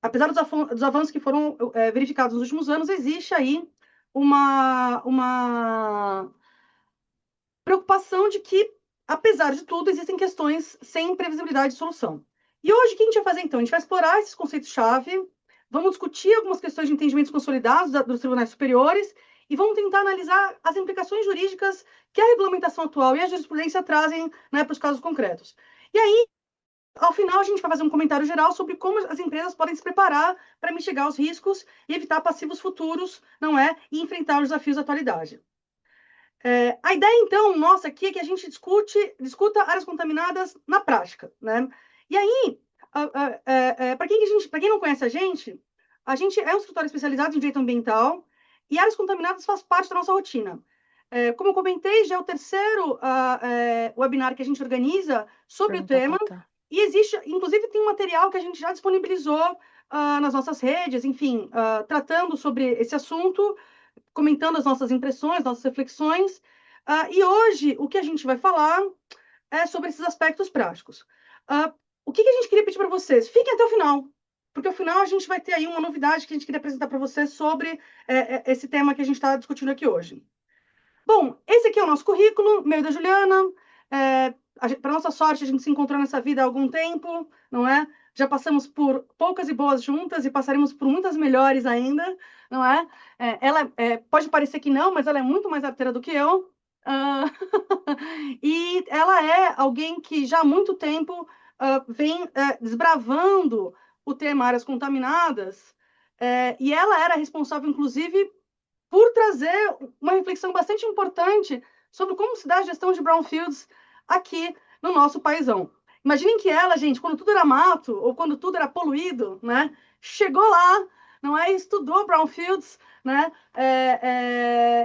apesar dos avanços que foram verificados nos últimos anos, existe aí uma preocupação de que, apesar de tudo, existem questões sem previsibilidade de solução. E hoje, o que a gente vai fazer, então? A gente vai explorar esses conceitos-chave, vamos discutir algumas questões de entendimentos consolidados dos tribunais superiores e vamos tentar analisar as implicações jurídicas que a regulamentação atual e a jurisprudência trazem, né, para os casos concretos. E aí, ao final, a gente vai fazer um comentário geral sobre como as empresas podem se preparar para mitigar os riscos e evitar passivos futuros, não é? E enfrentar os desafios da atualidade. A ideia, então, nossa, aqui é que a gente discuta áreas contaminadas na prática, né? E aí, para quem não conhece a gente é um escritório especializado em direito ambiental e áreas contaminadas faz parte da nossa rotina. Como eu comentei, já é o terceiro webinar que a gente organiza sobre o Perguntar tema, qual tá. e existe, inclusive, tem um material que a gente já disponibilizou nas nossas redes, enfim, tratando sobre esse assunto, comentando as nossas impressões, nossas reflexões. E hoje, o que a gente vai falar é sobre esses aspectos práticos. O que a gente queria pedir para vocês? Fiquem até o final, porque ao final a gente vai ter aí uma novidade que a gente queria apresentar para vocês sobre esse tema que a gente está discutindo aqui hoje. Bom, esse aqui é o nosso currículo, meu e da Juliana. Para nossa sorte, a gente se encontrou nessa vida há algum tempo, não é? Já passamos por poucas e boas juntas e passaremos por muitas melhores ainda, não é? Ela pode parecer que não, mas ela é muito mais arteira do que eu. Uh, e ela é alguém que já há muito tempo vem desbravando o tema áreas contaminadas, e ela era responsável, inclusive, por trazer uma reflexão bastante importante sobre como se dá a gestão de brownfields aqui no nosso paizão. Imaginem que ela, gente, quando tudo era mato ou quando tudo era poluído, né, chegou lá, não é, estudou brownfields, né,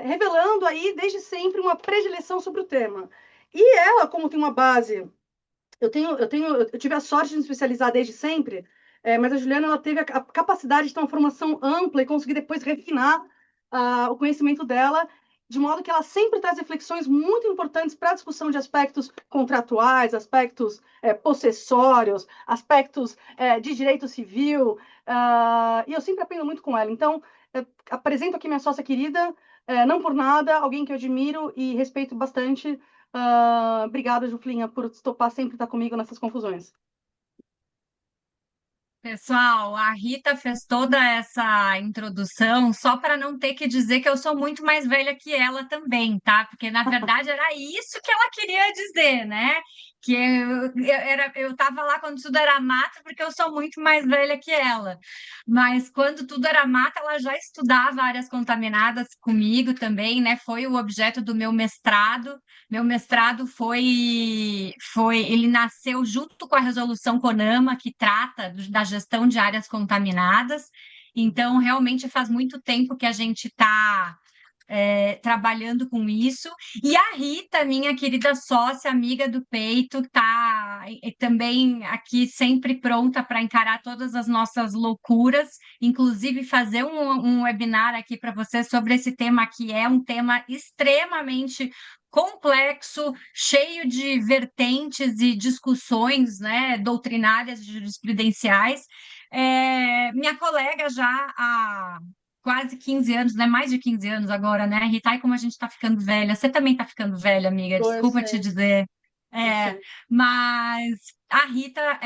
revelando aí desde sempre uma predileção sobre o tema. E ela, como tem uma base, eu tive a sorte de me especializar desde sempre, mas a Juliana ela teve a capacidade de ter uma formação ampla e conseguir depois refinar o conhecimento dela, de modo que ela sempre traz reflexões muito importantes para a discussão de aspectos contratuais, aspectos possessórios, aspectos de direito civil, e eu sempre aprendo muito com ela. Então, apresento aqui minha sócia querida, não por nada, alguém que eu admiro e respeito bastante. Obrigada, Juflinha, por topar sempre estar comigo nessas confusões. Pessoal, a Rita fez toda essa introdução só para não ter que dizer que eu sou muito mais velha que ela também, tá? Porque na verdade era isso que ela queria dizer, né? Que eu tava lá quando tudo era mato, porque eu sou muito mais velha que ela. Mas quando tudo era mato, ela já estudava áreas contaminadas comigo também, né? Foi o objeto do meu mestrado. Meu mestrado ele nasceu junto com a resolução CONAMA, que trata da gestão de áreas contaminadas. Então, realmente faz muito tempo que a gente está trabalhando com isso. E a Rita, minha querida sócia, amiga do peito, está também aqui sempre pronta para encarar todas as nossas loucuras, inclusive fazer um webinar aqui para você sobre esse tema, que é um tema extremamente complexo, cheio de vertentes e discussões, né, doutrinárias e jurisprudenciais. Minha colega já há quase 15 anos, né? Mais de 15 anos agora, né? Rita, e como a gente tá ficando velha. Você também tá ficando velha, amiga. Eu Desculpa te sei, dizer. eu É, sei. mas a Rita,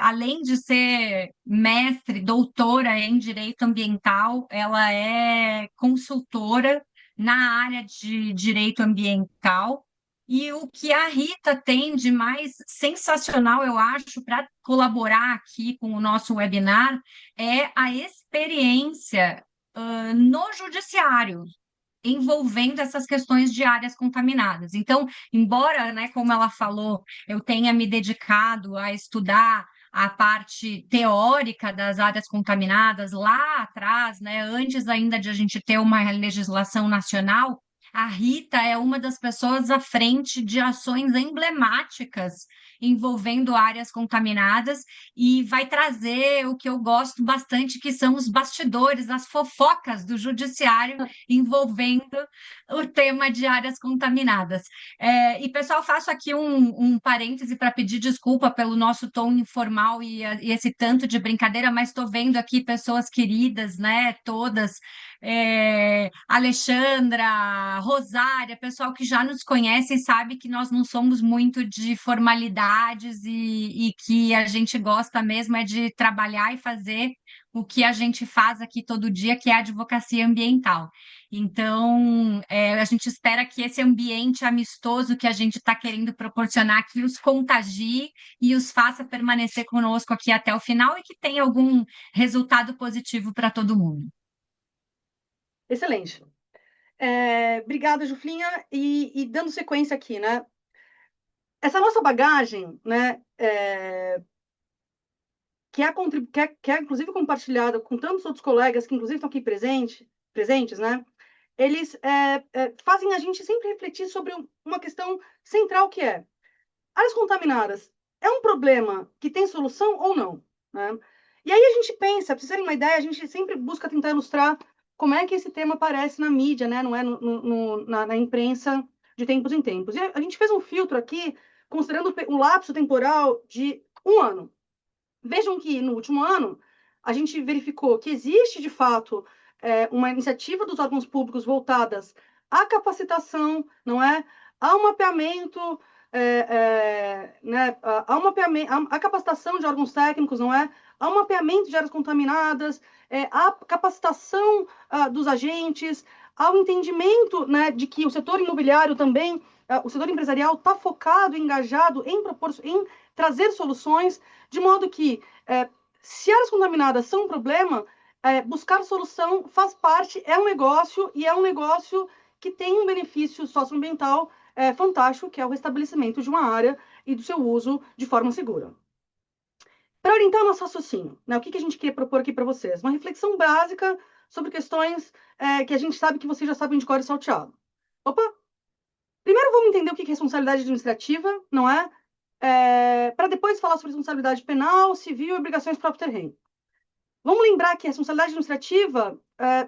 além de ser mestre, doutora em direito ambiental, ela é consultora na área de direito ambiental. E o que a Rita tem de mais sensacional, eu acho, para colaborar aqui com o nosso webinar, é a experiência, no judiciário, envolvendo essas questões de áreas contaminadas. Então, embora, né, como ela falou, eu tenha me dedicado a estudar a parte teórica das áreas contaminadas lá atrás, né, antes ainda de a gente ter uma legislação nacional, A Rita é uma das pessoas à frente de ações emblemáticas envolvendo áreas contaminadas e vai trazer o que eu gosto bastante, que são os bastidores, as fofocas do judiciário envolvendo o tema de áreas contaminadas. E, pessoal, faço aqui um parêntese para pedir desculpa pelo nosso tom informal e esse tanto de brincadeira, mas estou vendo aqui pessoas queridas, né, todas, Alexandra, Rosária, pessoal que já nos conhece e sabe que nós não somos muito de formalidades e que a gente gosta mesmo é de trabalhar e fazer o que a gente faz aqui todo dia, que é a advocacia ambiental. Então, a gente espera que esse ambiente amistoso que a gente está querendo proporcionar aqui os contagie e os faça permanecer conosco aqui até o final e que tenha algum resultado positivo para todo mundo. Excelente. Obrigada, Juflinha. E dando sequência aqui, né? Essa nossa bagagem, né, que é inclusive compartilhada com tantos outros colegas que inclusive estão aqui presentes, né? Eles fazem a gente sempre refletir sobre uma questão central que é: áreas contaminadas é um problema que tem solução ou não? Né? E aí a gente pensa, para vocês terem uma ideia, a gente sempre busca tentar ilustrar como é que esse tema aparece na mídia, né? Não é na imprensa de tempos em tempos. E a gente fez um filtro aqui, considerando o lapso temporal de um ano. Vejam que no último ano a gente verificou que existe de fato uma iniciativa dos órgãos públicos voltadas à capacitação, não é, ao mapeamento, né, ao mapeamento, à capacitação de órgãos técnicos, não é, ao mapeamento de áreas contaminadas, à capacitação dos agentes, ao entendimento, né, de que o setor imobiliário também, o setor empresarial está focado, engajado em trazer soluções, de modo que, se áreas contaminadas são um problema, buscar solução faz parte, é um negócio, e é um negócio que tem um benefício socioambiental fantástico, que é o restabelecimento de uma área e do seu uso de forma segura. Para orientar o nosso raciocínio, né, o que a gente quer propor aqui para vocês? Uma reflexão básica sobre questões que a gente sabe que vocês já sabem de cor e salteado. Opa! Primeiro vamos entender o que é responsabilidade administrativa, não é? Para depois falar sobre responsabilidade penal, civil e obrigações próprio terreno. Vamos lembrar que a responsabilidade administrativa,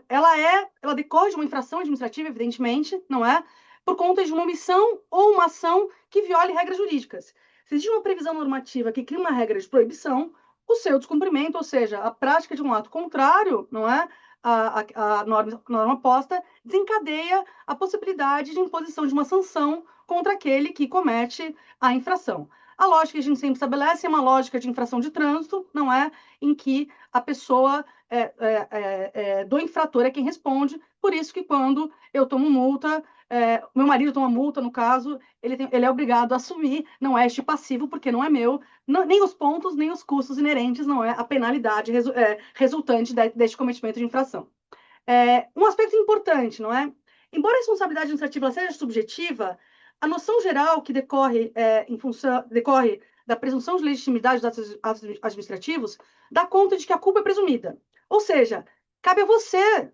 ela decorre de uma infração administrativa, evidentemente, não é? Por conta de uma omissão ou uma ação que viole regras jurídicas. Se existe uma previsão normativa que cria uma regra de proibição, o seu descumprimento, ou seja, a prática de um ato contrário, não é? A norma posta, desencadeia a possibilidade de imposição de uma sanção contra aquele que comete a infração. A lógica que a gente sempre estabelece é uma lógica de infração de trânsito, não é? Em que a pessoa do infrator é quem responde, por isso que quando eu tomo multa, meu marido toma multa, no caso, ele é obrigado a assumir, não é este passivo, porque não é meu, nem os pontos, nem os custos inerentes, não é a penalidade resultante deste cometimento de infração. Um aspecto importante, não é? Embora a responsabilidade administrativa seja subjetiva, a noção geral que decorre da presunção de legitimidade dos atos administrativos dá conta de que a culpa é presumida. Ou seja, cabe a você,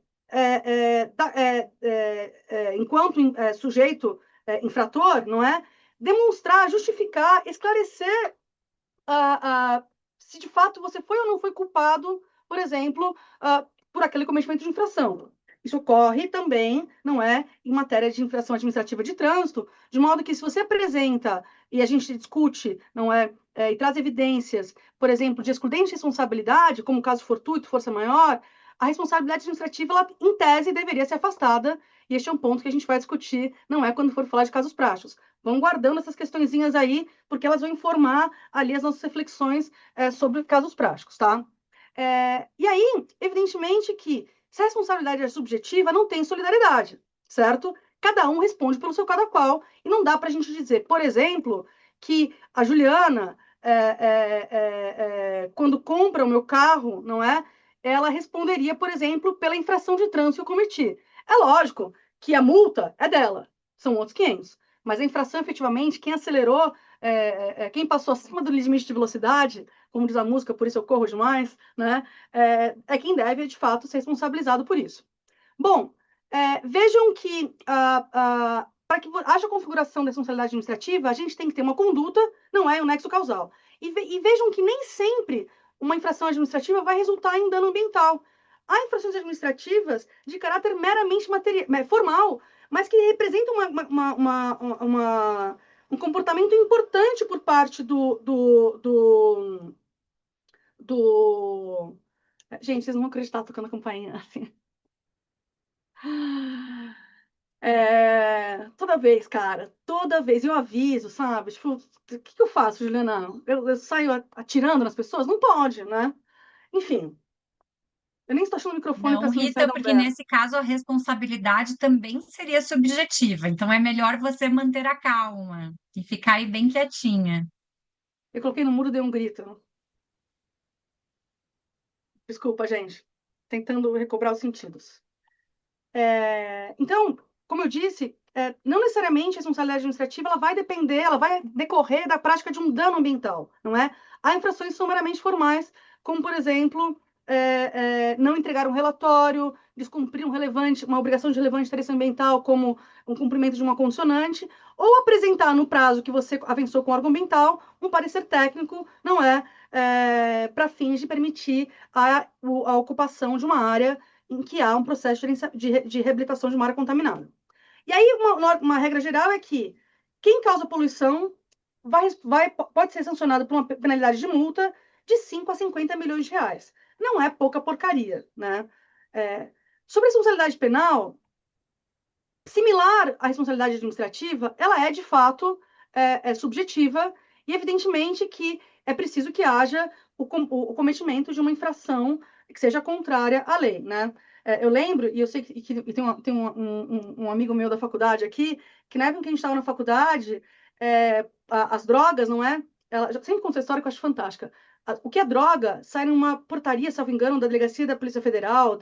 enquanto sujeito infrator, não é, demonstrar, justificar, esclarecer se de fato você foi ou não foi culpado, por exemplo, por aquele cometimento de infração. Isso ocorre também, não é, em matéria de infração administrativa de trânsito, de modo que se você apresenta e a gente discute, não é, e traz evidências, por exemplo, de excludente responsabilidade, como caso fortuito, força maior, a responsabilidade administrativa, ela, em tese, deveria ser afastada, e este é um ponto que a gente vai discutir, não é quando for falar de casos práticos. Vão guardando essas questõezinhas aí, porque elas vão informar ali as nossas reflexões sobre casos práticos, tá? E aí, evidentemente que se a responsabilidade é subjetiva, não tem solidariedade, certo? Cada um responde pelo seu cada qual, e não dá para a gente dizer, por exemplo, que a Juliana, quando compra o meu carro, não é? Ela responderia, por exemplo, pela infração de trânsito que eu cometi. É lógico que a multa é dela, são outros 500. Mas a infração, efetivamente, quem acelerou, quem passou acima do limite de velocidade, como diz a música, por isso eu corro demais, né? É quem deve, de fato, ser responsabilizado por isso. Bom, Vejam que para que haja configuração da responsabilidade administrativa, a gente tem que ter uma conduta, não é um nexo causal. E vejam que nem sempre uma infração administrativa vai resultar em dano ambiental. Há infrações administrativas de caráter meramente formal, mas que representam um comportamento importante por parte do... Gente, vocês não vão acreditar tocando a campainha assim. Toda vez, cara, toda vez eu aviso, sabe? Tipo, o que eu faço, Juliana? Eu saio atirando nas pessoas? Não pode, né? Enfim, eu nem estou achando o microfone para Não, silenciar Rita, da porque Alberto. nesse caso a responsabilidade também seria subjetiva. Então é melhor você manter a calma e ficar aí bem quietinha. Eu coloquei no muro e dei um grito. Desculpa, gente. Tentando recobrar os sentidos. Então, como eu disse, não necessariamente a responsabilidade administrativa ela vai depender, ela vai decorrer da prática de um dano ambiental, não é? Há infrações que são meramente formais, como, por exemplo, não entregar um relatório, descumprir uma obrigação de relevante interesse ambiental, como um cumprimento de uma condicionante, ou apresentar no prazo que você avançou com o órgão ambiental um parecer técnico, não é? Para fins de permitir a ocupação de uma área em que há um processo de reabilitação de uma área contaminada. E aí, uma regra geral é que quem causa poluição pode ser sancionado por uma penalidade de multa de 5 a 50 milhões de reais. Não é pouca porcaria, né? Sobre a responsabilidade penal, similar à responsabilidade administrativa, ela é, de fato, subjetiva e, evidentemente, que é preciso que haja o cometimento de uma infração que seja contrária à lei, né? Eu lembro, e eu sei que tem um amigo meu da faculdade aqui, que na época que a gente estava na faculdade, as drogas, não é? Ela sempre conta essa história que eu acho fantástica. O que é droga sai numa portaria, salvo engano, da Delegacia da Polícia Federal.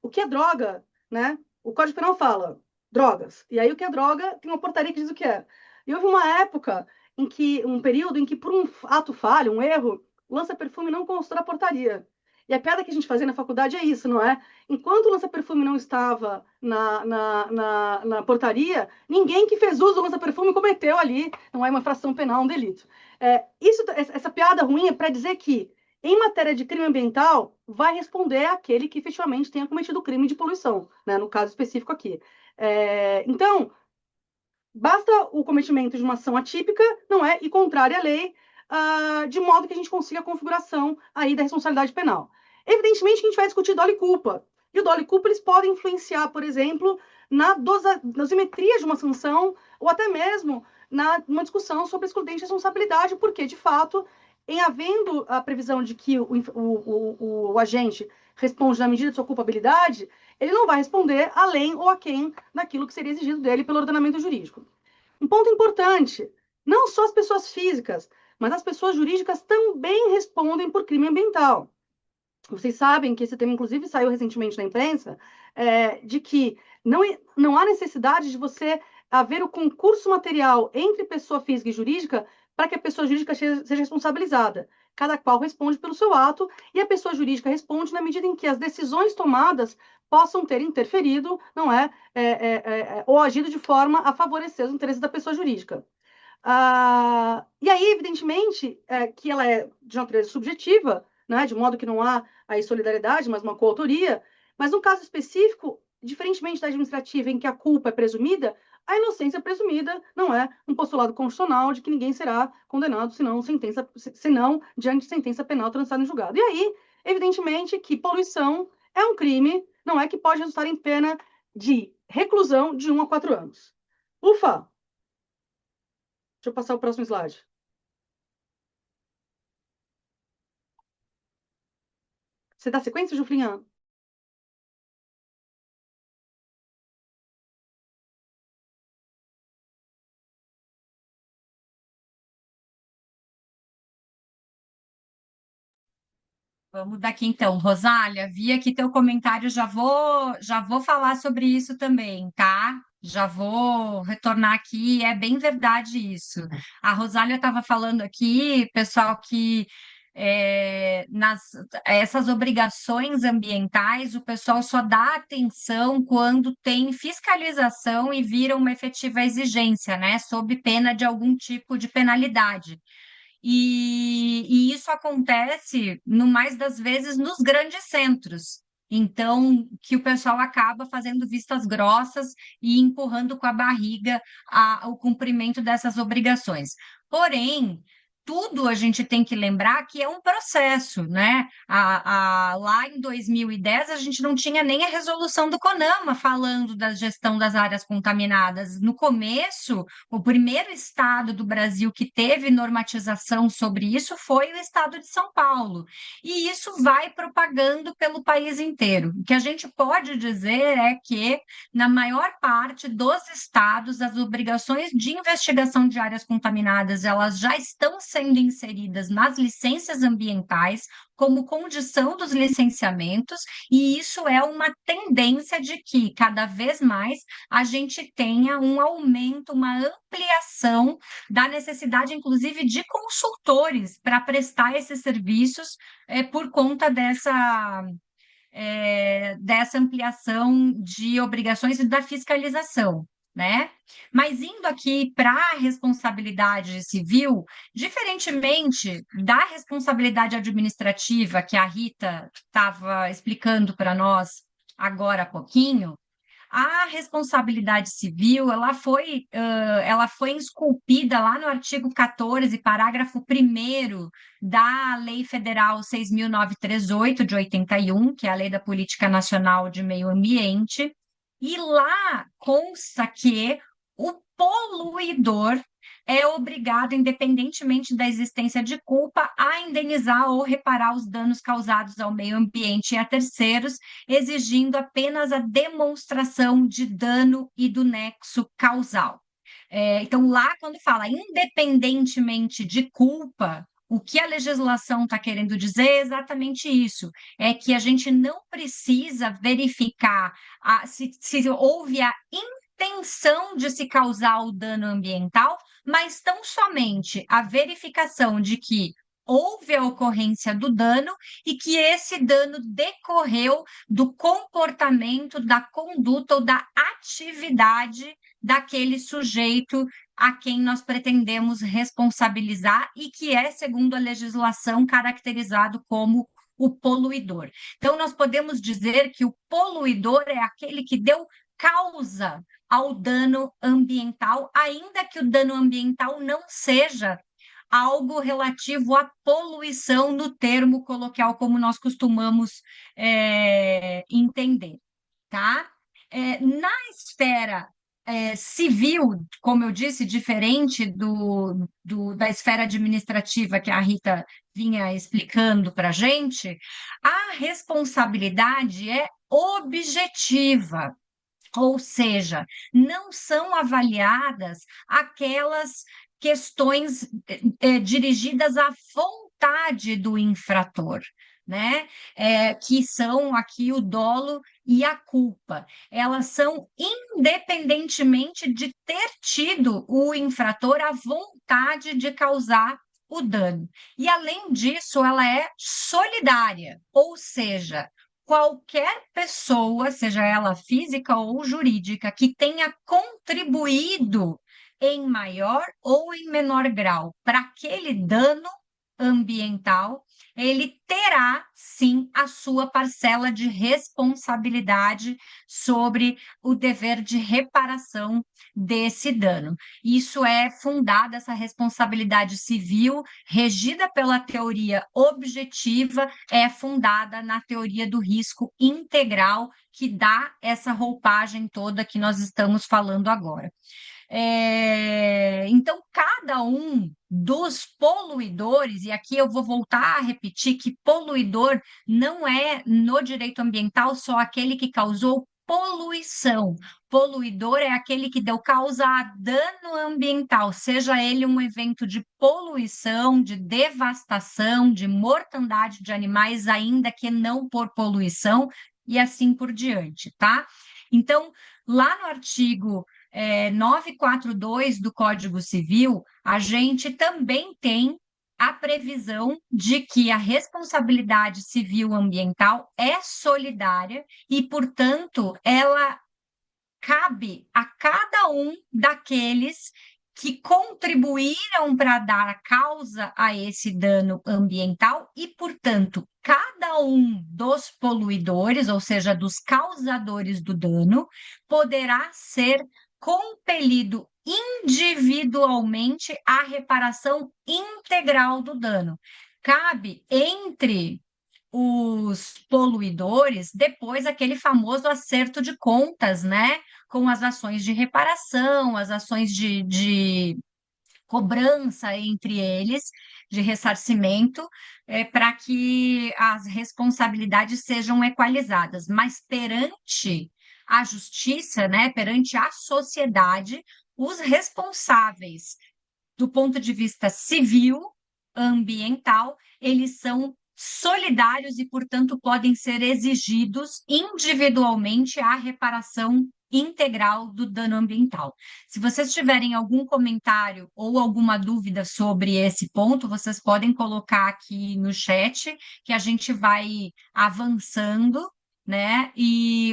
O que é droga, né? O Código Penal fala drogas. E aí o que é droga tem uma portaria que diz o que é. E houve uma época um período em que, por um ato falho, um erro, o lança-perfume não constou a portaria. E a piada que a gente fazia na faculdade é isso, não é? Enquanto o lança-perfume não estava na portaria, ninguém que fez uso do lança-perfume cometeu ali, não é uma infração penal, um delito. Essa piada ruim é para dizer que, em matéria de crime ambiental, vai responder aquele que efetivamente tenha cometido o crime de poluição, né? No caso específico aqui. Então, basta o cometimento de uma ação atípica, não é? E contrária à lei, de modo que a gente consiga a configuração aí da responsabilidade penal. Evidentemente que a gente vai discutir dolo e culpa. E o dolo e culpa eles podem influenciar, por exemplo, na dosimetria de uma sanção, ou até mesmo numa discussão sobre excludente de responsabilidade, porque, de fato, em havendo a previsão de que o agente responde na medida de sua culpabilidade, ele não vai responder além ou aquém daquilo que seria exigido dele pelo ordenamento jurídico. Um ponto importante: não só as pessoas físicas, mas as pessoas jurídicas também respondem por crime ambiental. Vocês sabem que esse tema, inclusive, saiu recentemente na imprensa, de que não há necessidade de você haver o concurso material entre pessoa física e jurídica para que a pessoa jurídica seja responsabilizada. Cada qual responde pelo seu ato e a pessoa jurídica responde na medida em que as decisões tomadas possam ter interferido, não ou agido de forma a favorecer os interesses da pessoa jurídica. E aí, evidentemente, que ela é de natureza subjetiva, né, de modo que não há aí solidariedade, mas uma coautoria. Mas no caso específico, diferentemente da administrativa, em que a culpa é presumida, a inocência é presumida não é um postulado constitucional de que ninguém será condenado senão diante de sentença penal transitada em julgado. E aí, evidentemente, que poluição é um crime, não é que pode resultar em pena de reclusão de 1 a 4 anos. Ufa! Deixa eu passar o próximo slide. Você dá sequência, Juliana? Vamos daqui então, Rosália, vi aqui teu comentário, já vou falar sobre isso também, tá? Já vou retornar aqui, é bem verdade isso. A Rosália estava falando aqui, pessoal, que essas obrigações ambientais, o pessoal só dá atenção quando tem fiscalização e vira uma efetiva exigência, né, sob pena de algum tipo de penalidade. E isso acontece, no mais das vezes, nos grandes centros. Então, que o pessoal acaba fazendo vistas grossas e empurrando com a barriga o cumprimento dessas obrigações. Porém, tudo a gente tem que lembrar que é um processo, né? Lá em 2010, a gente não tinha nem a resolução do CONAMA falando da gestão das áreas contaminadas. No começo, o primeiro estado do Brasil que teve normatização sobre isso foi o estado de São Paulo. E isso vai propagando pelo país inteiro. O que a gente pode dizer é que, na maior parte dos estados, as obrigações de investigação de áreas contaminadas, elas já estão sendo inseridas nas licenças ambientais como condição dos licenciamentos, e isso é uma tendência de que cada vez mais a gente tenha um aumento, uma ampliação da necessidade, inclusive, de consultores para prestar esses serviços por conta dessa ampliação de obrigações e da fiscalização, né? Mas indo aqui para a responsabilidade civil, diferentemente da responsabilidade administrativa que a Rita estava explicando para nós agora há pouquinho, a responsabilidade civil, ela foi esculpida lá no artigo 14, parágrafo 1º da Lei Federal 6.938, de 81, que é a Lei da Política Nacional de Meio Ambiente, e lá consta que o poluidor é obrigado, independentemente da existência de culpa, a indenizar ou reparar os danos causados ao meio ambiente e a terceiros, exigindo apenas a demonstração de dano e do nexo causal. Então, lá, quando fala independentemente de culpa, o que a legislação está querendo dizer é exatamente isso: é que a gente não precisa verificar se houve a intenção de se causar o dano ambiental, mas tão somente a verificação de que houve a ocorrência do dano e que esse dano decorreu do comportamento, da conduta ou da atividade daquele sujeito a quem nós pretendemos responsabilizar e que é, segundo a legislação, caracterizado como o poluidor. Então, nós podemos dizer que o poluidor é aquele que deu causa ao dano ambiental, ainda que o dano ambiental não seja algo relativo à poluição no termo coloquial, como nós costumamos entender, tá? Na esfera civil, como eu disse, diferente da esfera administrativa que a Rita vinha explicando para a gente, a responsabilidade é objetiva. Ou seja, não são avaliadas aquelas questões dirigidas à vontade do infrator, né? Que são aqui o dolo e a culpa. Elas são independentemente de ter tido o infrator a vontade de causar o dano. E, além disso, ela é solidária, ou seja, qualquer pessoa, seja ela física ou jurídica, que tenha contribuído em maior ou em menor grau para aquele dano ambiental, ele terá sim a sua parcela de responsabilidade sobre o dever de reparação desse dano. Isso é fundada, essa responsabilidade civil, regida pela teoria objetiva, é fundada na teoria do risco integral, que dá essa roupagem toda que nós estamos falando agora. Então, cada um dos poluidores, e aqui eu vou voltar a repetir que poluidor não é, no direito ambiental, só aquele que causou poluição. Poluidor é aquele que deu causa a dano ambiental, seja ele um evento de poluição, de devastação, de mortandade de animais, ainda que não por poluição, e assim por diante, tá? Então, lá no artigo 942 do Código Civil, a gente também tem a previsão de que a responsabilidade civil ambiental é solidária e, portanto, ela cabe a cada um daqueles que contribuíram para dar causa a esse dano ambiental e, portanto, cada um dos poluidores, ou seja, dos causadores do dano, poderá ser compelido individualmente à reparação integral do dano. Cabe entre os poluidores, depois aquele famoso acerto de contas, né? Com as ações de reparação, as ações de cobrança entre eles, de ressarcimento, para que as responsabilidades sejam equalizadas. Mas perante a justiça, né? Perante a sociedade, os responsáveis do ponto de vista civil, ambiental, eles são solidários e, portanto, podem ser exigidos individualmente a reparação integral do dano ambiental. Se vocês tiverem algum comentário ou alguma dúvida sobre esse ponto, vocês podem colocar aqui no chat, que a gente vai avançando, né?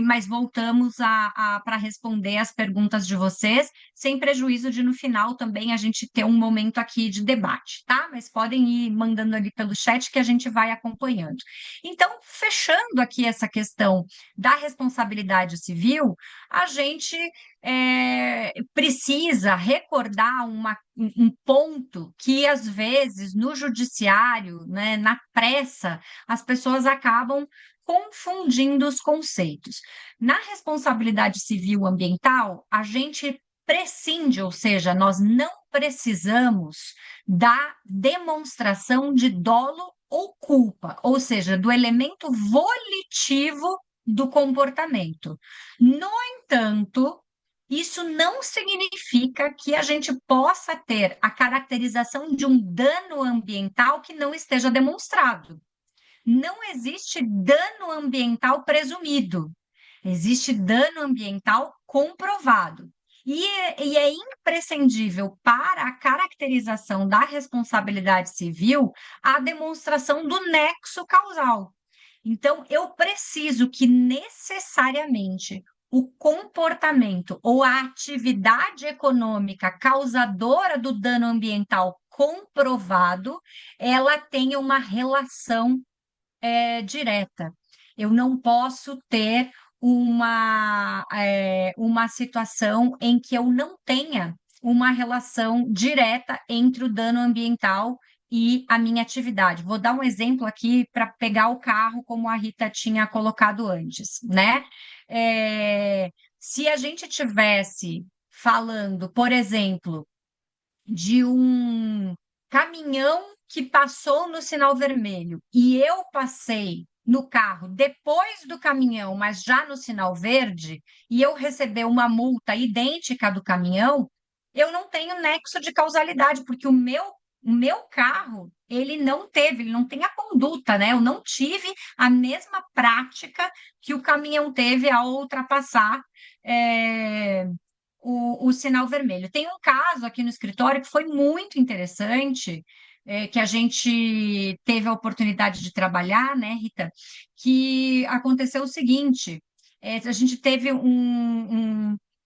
Mas voltamos para responder as perguntas de vocês, sem prejuízo de no final também a gente ter um momento aqui de debate, tá? Mas podem ir mandando ali pelo chat que a gente vai acompanhando. Então, fechando aqui essa questão da responsabilidade civil, a gente precisa recordar um ponto que, às vezes, no judiciário, né, na pressa, as pessoas acabam confundindo os conceitos. Na responsabilidade civil ambiental, a gente prescinde, ou seja, nós não precisamos da demonstração de dolo ou culpa, ou seja, do elemento volitivo do comportamento. No entanto, isso não significa que a gente possa ter a caracterização de um dano ambiental que não esteja demonstrado. Não existe dano ambiental presumido, existe dano ambiental comprovado. E é imprescindível para a caracterização da responsabilidade civil a demonstração do nexo causal. Então, eu preciso que necessariamente o comportamento ou a atividade econômica causadora do dano ambiental comprovado, ela tenha uma relação direta. Eu não posso ter uma situação em que eu não tenha uma relação direta entre o dano ambiental e a minha atividade. Vou dar um exemplo aqui para pegar o carro, como a Rita tinha colocado antes, né? Se a gente tivesse falando, por exemplo, de um caminhão que passou no sinal vermelho e eu passei no carro depois do caminhão, mas já no sinal verde, e eu receber uma multa idêntica do caminhão, eu não tenho nexo de causalidade, porque o meu carro, ele não tem a conduta, né? Eu não tive a mesma prática que o caminhão teve ao ultrapassar o sinal vermelho. Tem um caso aqui no escritório que foi muito interessante, que a gente teve a oportunidade de trabalhar, né, Rita? Que aconteceu o seguinte: a gente teve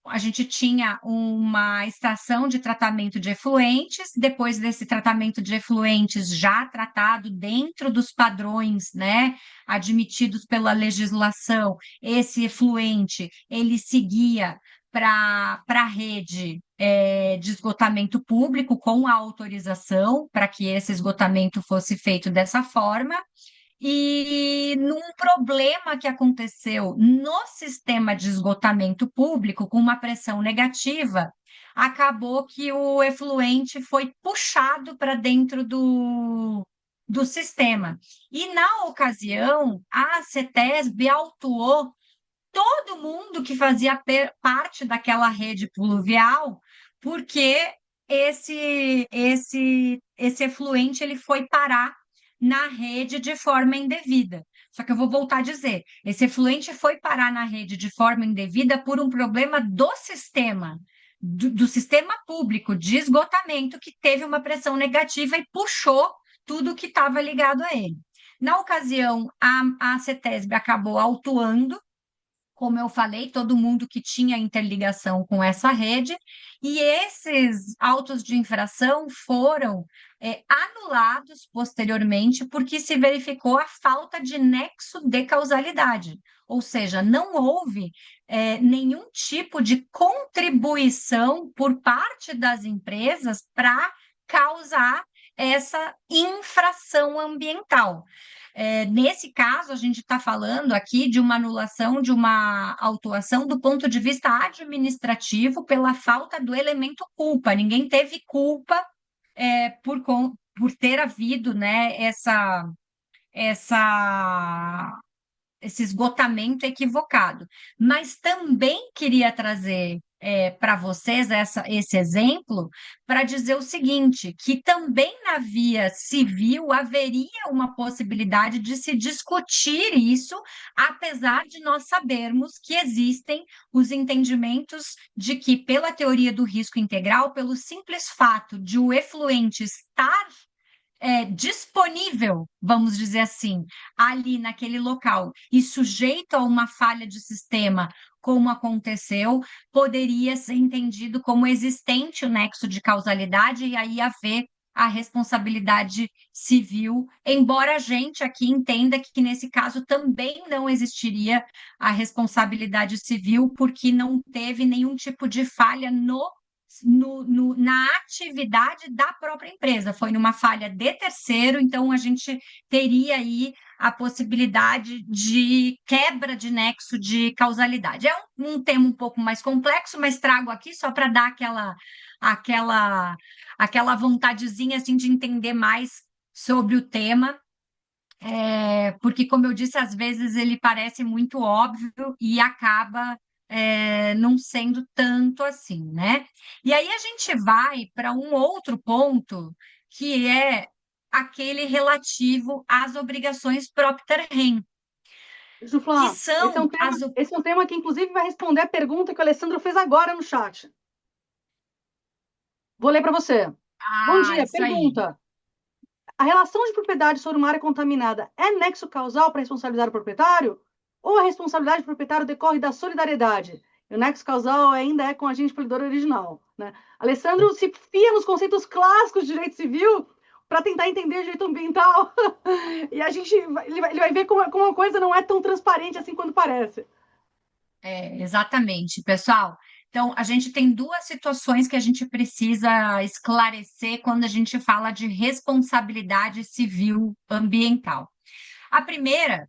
a gente tinha uma estação de tratamento de efluentes, depois desse tratamento de efluentes já tratado dentro dos padrões, né, admitidos pela legislação, esse efluente, ele seguia para a rede de esgotamento público com a autorização para que esse esgotamento fosse feito dessa forma. E num problema que aconteceu no sistema de esgotamento público, com uma pressão negativa, acabou que o efluente foi puxado para dentro do sistema. E, na ocasião, a CETESB autuou todo mundo que fazia parte daquela rede pluvial, porque esse efluente ele foi parar na rede de forma indevida. Só que eu vou voltar a dizer, esse efluente foi parar na rede de forma indevida por um problema do sistema, do sistema público de esgotamento, que teve uma pressão negativa e puxou tudo que estava ligado a ele. Na ocasião, a CETESB acabou autuando, como eu falei, todo mundo que tinha interligação com essa rede, e esses autos de infração foram anulados posteriormente, porque se verificou a falta de nexo de causalidade, ou seja, não houve nenhum tipo de contribuição por parte das empresas para causar essa infração ambiental. Nesse caso, a gente está falando aqui de uma anulação de uma autuação do ponto de vista administrativo pela falta do elemento culpa. Ninguém teve culpa por ter havido, né, essa esse esgotamento equivocado. Mas também queria trazer para vocês esse exemplo para dizer o seguinte, que também na via civil haveria uma possibilidade de se discutir isso, apesar de nós sabermos que existem os entendimentos de que, pela teoria do risco integral, pelo simples fato de o efluente estar disponível, vamos dizer assim, ali naquele local e sujeito a uma falha de sistema, como aconteceu, poderia ser entendido como existente o nexo de causalidade e aí haver a responsabilidade civil, embora a gente aqui entenda que nesse caso também não existiria a responsabilidade civil, porque não teve nenhum tipo de falha na atividade da própria empresa, foi numa falha de terceiro, então a gente teria aí a possibilidade de quebra de nexo de causalidade. É um tema um pouco mais complexo, mas trago aqui só para dar aquela, aquela vontadezinha assim, de entender mais sobre o tema. Porque, como eu disse, às vezes ele parece muito óbvio e acaba não sendo tanto assim, né? E aí a gente vai para um outro ponto, que é aquele relativo às obrigações propter rem, Deixa eu que falar. são as... Esse é um tema que, inclusive, vai responder a pergunta que o Alessandro fez agora no chat. Vou ler para você. Bom dia, Isso aí. pergunta. A relação de propriedade sobre uma área contaminada é nexo causal para responsabilizar o proprietário? Ou a responsabilidade do proprietário decorre da solidariedade? E o nexo causal ainda é com o agente poluidor original. Né? Alessandro se fia nos conceitos clássicos de direito civil para tentar entender o direito ambiental. E ele vai ver como a coisa não é tão transparente assim quanto parece. Exatamente, pessoal. Então, a gente tem duas situações que a gente precisa esclarecer quando a gente fala de responsabilidade civil ambiental. A primeira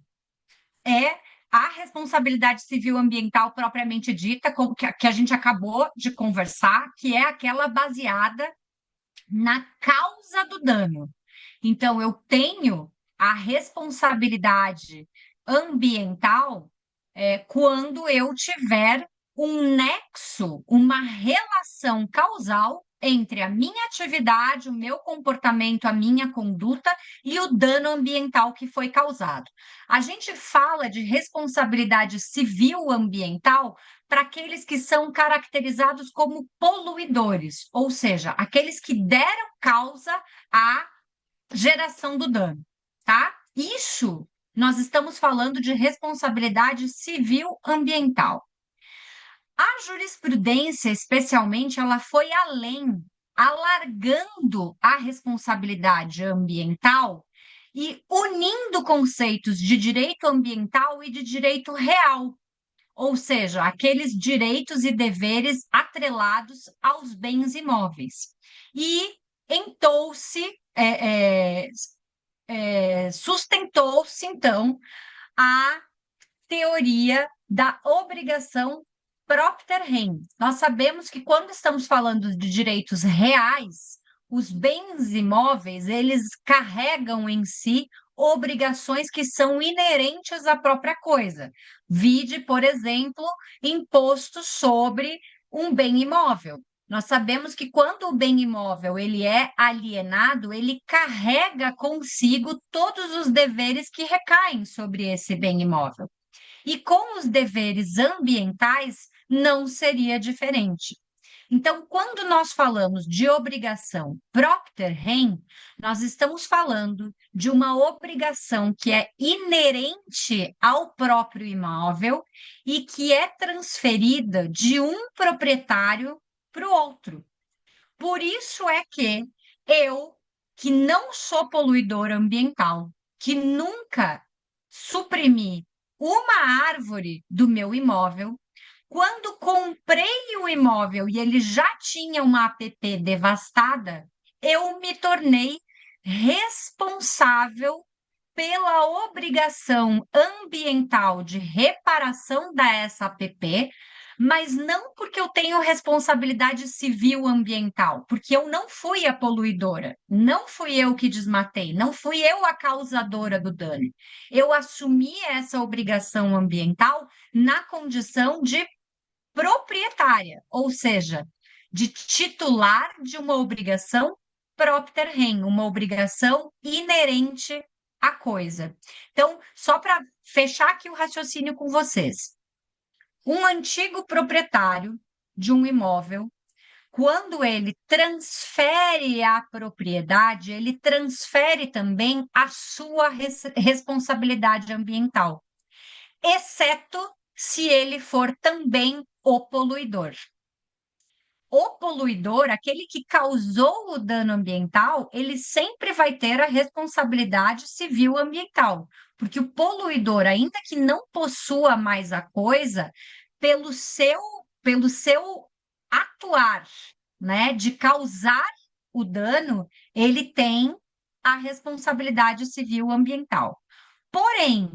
é a responsabilidade civil ambiental propriamente dita, que a gente acabou de conversar, que é aquela baseada na causa do dano. Então, eu tenho a responsabilidade ambiental quando eu tiver um nexo, uma relação causal entre a minha atividade, o meu comportamento, a minha conduta e o dano ambiental que foi causado. A gente fala de responsabilidade civil ambiental para aqueles que são caracterizados como poluidores, ou seja, aqueles que deram causa à geração do dano, tá? Isso nós estamos falando de responsabilidade civil ambiental. A jurisprudência, especialmente, ela foi além, alargando a responsabilidade ambiental e unindo conceitos de direito ambiental e de direito real, ou seja, aqueles direitos e deveres atrelados aos bens imóveis. E entou-se, sustentou-se, então, a teoria da obrigação propter rem. Nós sabemos que quando estamos falando de direitos reais, os bens imóveis, eles carregam em si obrigações que são inerentes à própria coisa. Vide, por exemplo, imposto sobre um bem imóvel. Nós sabemos que quando o bem imóvel ele é alienado, ele carrega consigo todos os deveres que recaem sobre esse bem imóvel. E com os deveres ambientais não seria diferente. Então, quando nós falamos de obrigação propter-rem, nós estamos falando de uma obrigação que é inerente ao próprio imóvel e que é transferida de um proprietário para o outro. Por isso é que eu, que não sou poluidora ambiental, que nunca suprimi uma árvore do meu imóvel, quando comprei o imóvel e ele já tinha uma APP devastada, eu me tornei responsável pela obrigação ambiental de reparação da SAPP, mas não porque eu tenho responsabilidade civil ambiental, porque eu não fui a poluidora, não fui eu que desmatei, não fui eu a causadora do dano. Eu assumi essa obrigação ambiental na condição de proprietária, ou seja, de titular de uma obrigação propter rem, uma obrigação inerente à coisa. Então, só para fechar aqui o raciocínio com vocês, um antigo proprietário de um imóvel, quando ele transfere a propriedade, ele transfere também a sua responsabilidade ambiental, exceto se ele for também o poluidor. O poluidor, aquele que causou o dano ambiental, ele sempre vai ter a responsabilidade civil ambiental, porque o poluidor, ainda que não possua mais a coisa, pelo seu atuar, né, de causar o dano, ele tem a responsabilidade civil ambiental. Porém,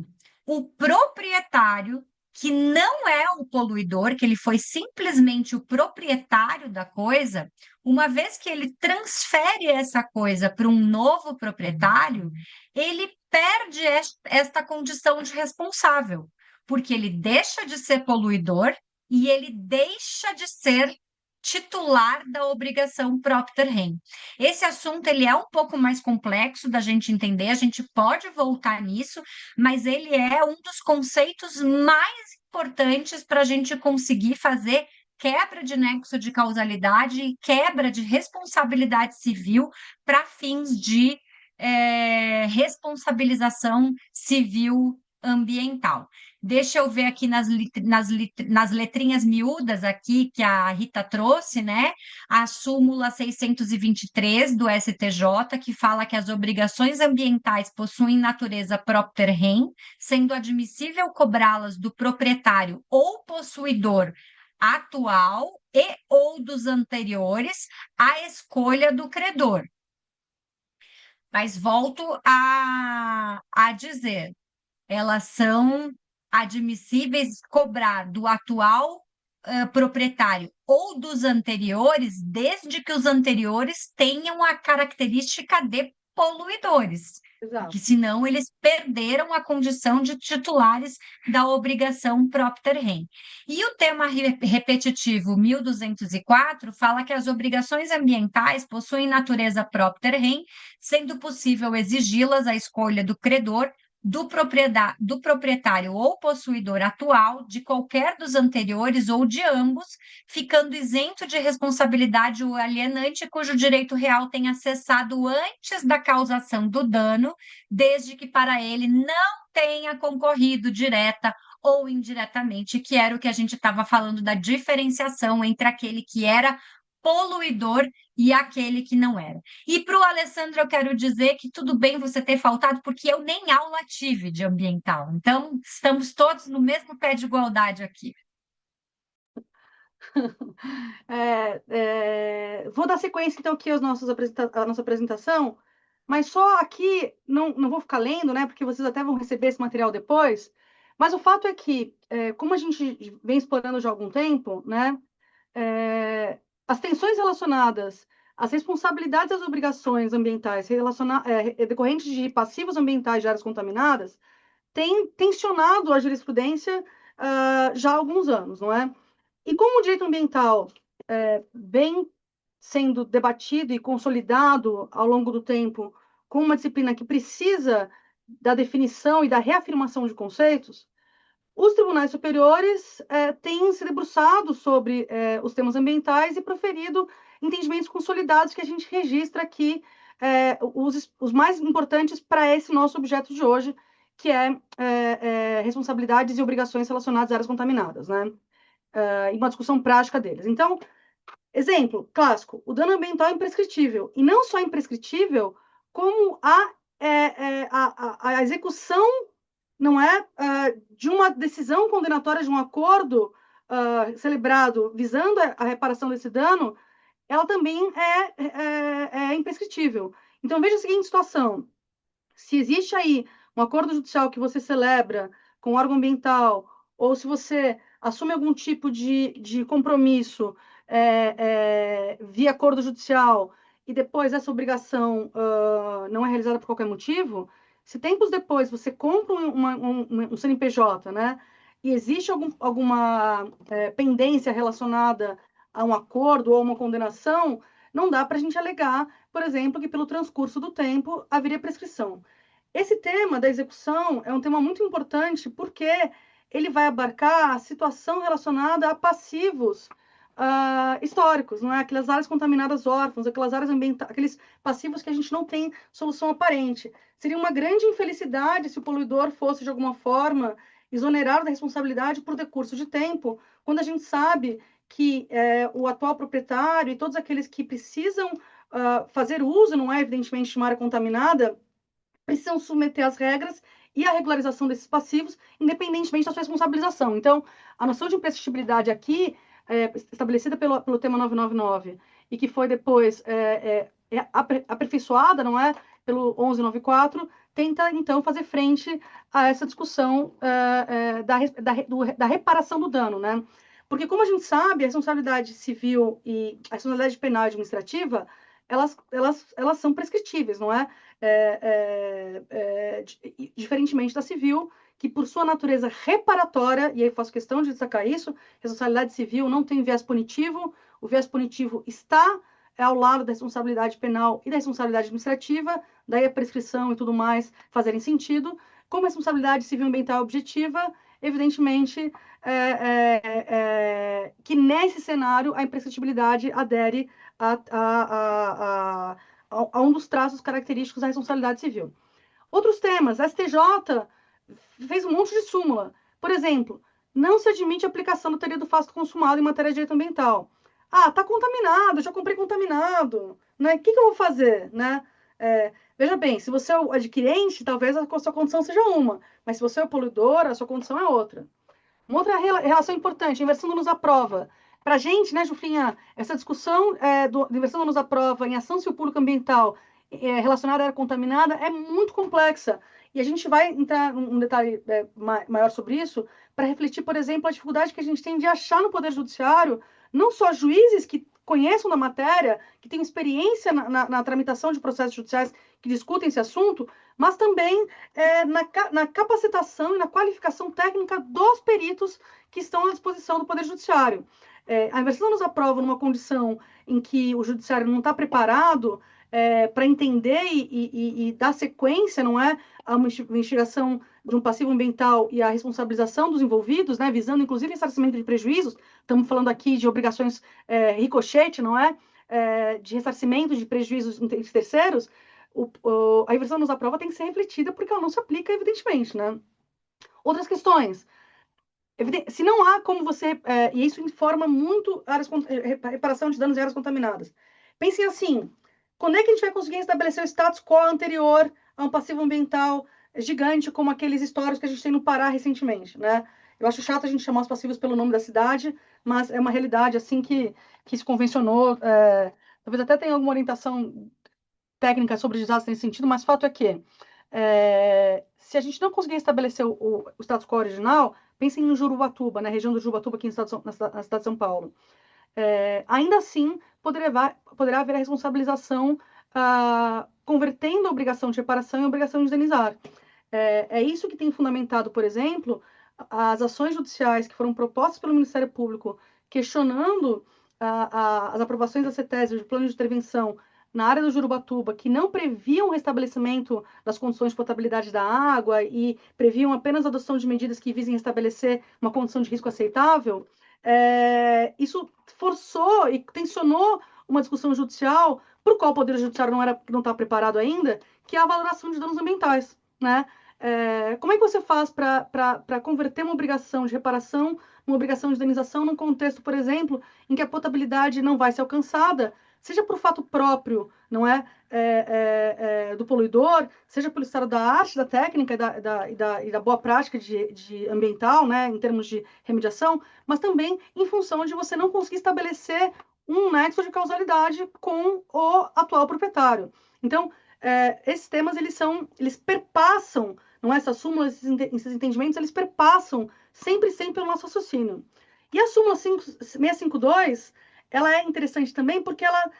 o proprietário, que não é o poluidor, que ele foi simplesmente o proprietário da coisa, uma vez que ele transfere essa coisa para um novo proprietário, ele perde esta condição de responsável, porque ele deixa de ser poluidor e ele deixa de ser titular da obrigação propter rem. Esse assunto ele é um pouco mais complexo da gente entender, a gente pode voltar nisso, mas ele é um dos conceitos mais importantes para a gente conseguir fazer quebra de nexo de causalidade e quebra de responsabilidade civil para fins de responsabilização civil ambiental. Deixa eu ver aqui nas letrinhas miúdas aqui que a Rita trouxe, né? A súmula 623 do STJ, que fala que as obrigações ambientais possuem natureza propter rem, sendo admissível cobrá-las do proprietário ou possuidor atual e ou dos anteriores à escolha do credor. Mas volto a dizer, elas são admissíveis cobrar do atual proprietário ou dos anteriores, desde que os anteriores tenham a característica de poluidores, porque Exato. senão eles perderam a condição de titulares da obrigação propter rem. E o tema repetitivo 1204 fala que as obrigações ambientais possuem natureza propter rem, sendo possível exigi-las à escolha do credor, do proprietário ou possuidor atual, de qualquer dos anteriores ou de ambos, ficando isento de responsabilidade o alienante cujo direito real tenha cessado antes da causação do dano, desde que para ele não tenha concorrido direta ou indiretamente, que era o que a gente estava falando da diferenciação entre aquele que era poluidor e aquele que não era. E para o Alessandro, eu quero dizer que tudo bem você ter faltado, porque eu nem aula tive de ambiental. Então, estamos todos no mesmo pé de igualdade aqui. Vou dar sequência, então, aqui à nossa apresentação, mas só aqui, não vou ficar lendo, né, porque vocês até vão receber esse material depois, mas o fato é que, como a gente vem explorando já há algum tempo, né, as tensões relacionadas às responsabilidades e às obrigações ambientais decorrentes de passivos ambientais de áreas contaminadas têm tensionado a jurisprudência já há alguns anos, não é? E como o direito ambiental vem sendo debatido e consolidado ao longo do tempo como uma disciplina que precisa da definição e da reafirmação de conceitos, os tribunais superiores têm se debruçado sobre os temas ambientais e proferido entendimentos consolidados que a gente registra aqui, os mais importantes para esse nosso objeto de hoje, que é responsabilidades e obrigações relacionadas a áreas contaminadas, né? E uma discussão prática deles. Então, exemplo clássico, o dano ambiental é imprescritível. E não só imprescritível, como a execução não é de uma decisão condenatória de um acordo celebrado visando a reparação desse dano, ela também é imprescritível. Então, veja a seguinte situação. Se existe aí um acordo judicial que você celebra com o órgão ambiental, ou se você assume algum tipo de compromisso via acordo judicial, e depois essa obrigação não é realizada por qualquer motivo, se tempos depois você compra um CNPJ, né, e existe alguma pendência relacionada a um acordo ou uma condenação, não dá para a gente alegar, por exemplo, que pelo transcurso do tempo haveria prescrição. Esse tema da execução é um tema muito importante porque ele vai abarcar a situação relacionada a passivos históricos, não é? Aquelas áreas contaminadas órfãos, aquelas áreas ambientais, aqueles passivos que a gente não tem solução aparente. Seria uma grande infelicidade se o poluidor fosse, de alguma forma, exonerado da responsabilidade por decurso de tempo, quando a gente sabe que o atual proprietário e todos aqueles que precisam fazer uso, não é, evidentemente, de uma área contaminada, precisam submeter as regras e a regularização desses passivos, independentemente da sua responsabilização. Então, a noção de imprescritibilidade aqui, estabelecida pelo tema 999, e que foi depois aperfeiçoada, não é, pelo 1194, tenta, então, fazer frente a essa discussão da reparação do dano, né? Porque, como a gente sabe, a responsabilidade civil e a responsabilidade penal e administrativa, elas são prescritíveis, não é? Diferentemente da civil, que por sua natureza reparatória, e aí faço questão de destacar isso, responsabilidade civil não tem viés punitivo, o viés punitivo está ao lado da responsabilidade penal e da responsabilidade administrativa, daí a prescrição e tudo mais fazerem sentido. Como a responsabilidade civil ambiental objetiva, evidentemente que nesse cenário a imprescritibilidade adere a um dos traços característicos da responsabilidade civil. Outros temas, a STJ fez um monte de súmula. Por exemplo, não se admite a aplicação da teoria do fato consumado em matéria de direito ambiental. Ah, está contaminado, já comprei contaminado, né? O que eu vou fazer, né? Veja bem, se você é o adquirente, talvez a sua condição seja uma, mas se você é o poluidor, a sua condição é outra. Uma outra relação importante, a inversão do nos aprova. Para a gente, né, Jufinha, essa discussão do inversão do nos aprova em ação civil público ambiental relacionada à área contaminada é muito complexa. E a gente vai entrar num detalhe maior sobre isso para refletir, por exemplo, a dificuldade que a gente tem de achar no Poder Judiciário não só juízes que conheçam da matéria, que tenham experiência na tramitação de processos judiciais que discutem esse assunto, mas também na capacitação e na qualificação técnica dos peritos que estão à disposição do Poder Judiciário. A inversão nos aprova numa condição em que o Judiciário não está preparado para entender e dar sequência, não é, a uma investigação de um passivo ambiental e a responsabilização dos envolvidos, né, visando inclusive ressarcimento de prejuízos. Estamos falando aqui de obrigações ricochete, não é, de ressarcimento de prejuízos entre terceiros. A inversão nos aprova tem que ser refletida porque ela não se aplica, evidentemente, né? Outras questões. Se não há como você... e isso informa muito a reparação de danos em áreas contaminadas. Pensem assim, quando é que a gente vai conseguir estabelecer o status quo anterior a um passivo ambiental gigante como aqueles históricos que a gente tem no Pará recentemente, né? Eu acho chato a gente chamar os passivos pelo nome da cidade, mas é uma realidade assim que se convencionou. Talvez até tenha alguma orientação técnica sobre desastres nesse sentido, mas fato é que se a gente não conseguir estabelecer o status quo original, pensem em Jurubatuba, na região do Jurubatuba, aqui na cidade de São Paulo. Ainda assim, poderá haver a responsabilização convertendo a obrigação de reparação em obrigação de indenizar. É isso que tem fundamentado, por exemplo, as ações judiciais que foram propostas pelo Ministério Público questionando as aprovações da CETESB, de plano de intervenção na área do Jurubatuba que não previam o restabelecimento das condições de potabilidade da água e previam apenas a adoção de medidas que visem estabelecer uma condição de risco aceitável, isso forçou e tensionou uma discussão judicial para o qual o Poder Judiciário não estava preparado ainda, que é a valoração de danos ambientais, né? Como é que você faz para converter uma obrigação de reparação, uma obrigação de indenização, num contexto, por exemplo, em que a potabilidade não vai ser alcançada, seja por fato próprio, não do poluidor, seja pelo estado da arte, da técnica e da boa prática de ambiental, né, em termos de remediação, mas também em função de você não conseguir estabelecer um nexo de causalidade com o atual proprietário. Então, esses temas eles perpassam, não é? Essas súmulas, esses entendimentos, eles perpassam sempre pelo nosso raciocínio. E a súmula 652, ela é interessante também porque ela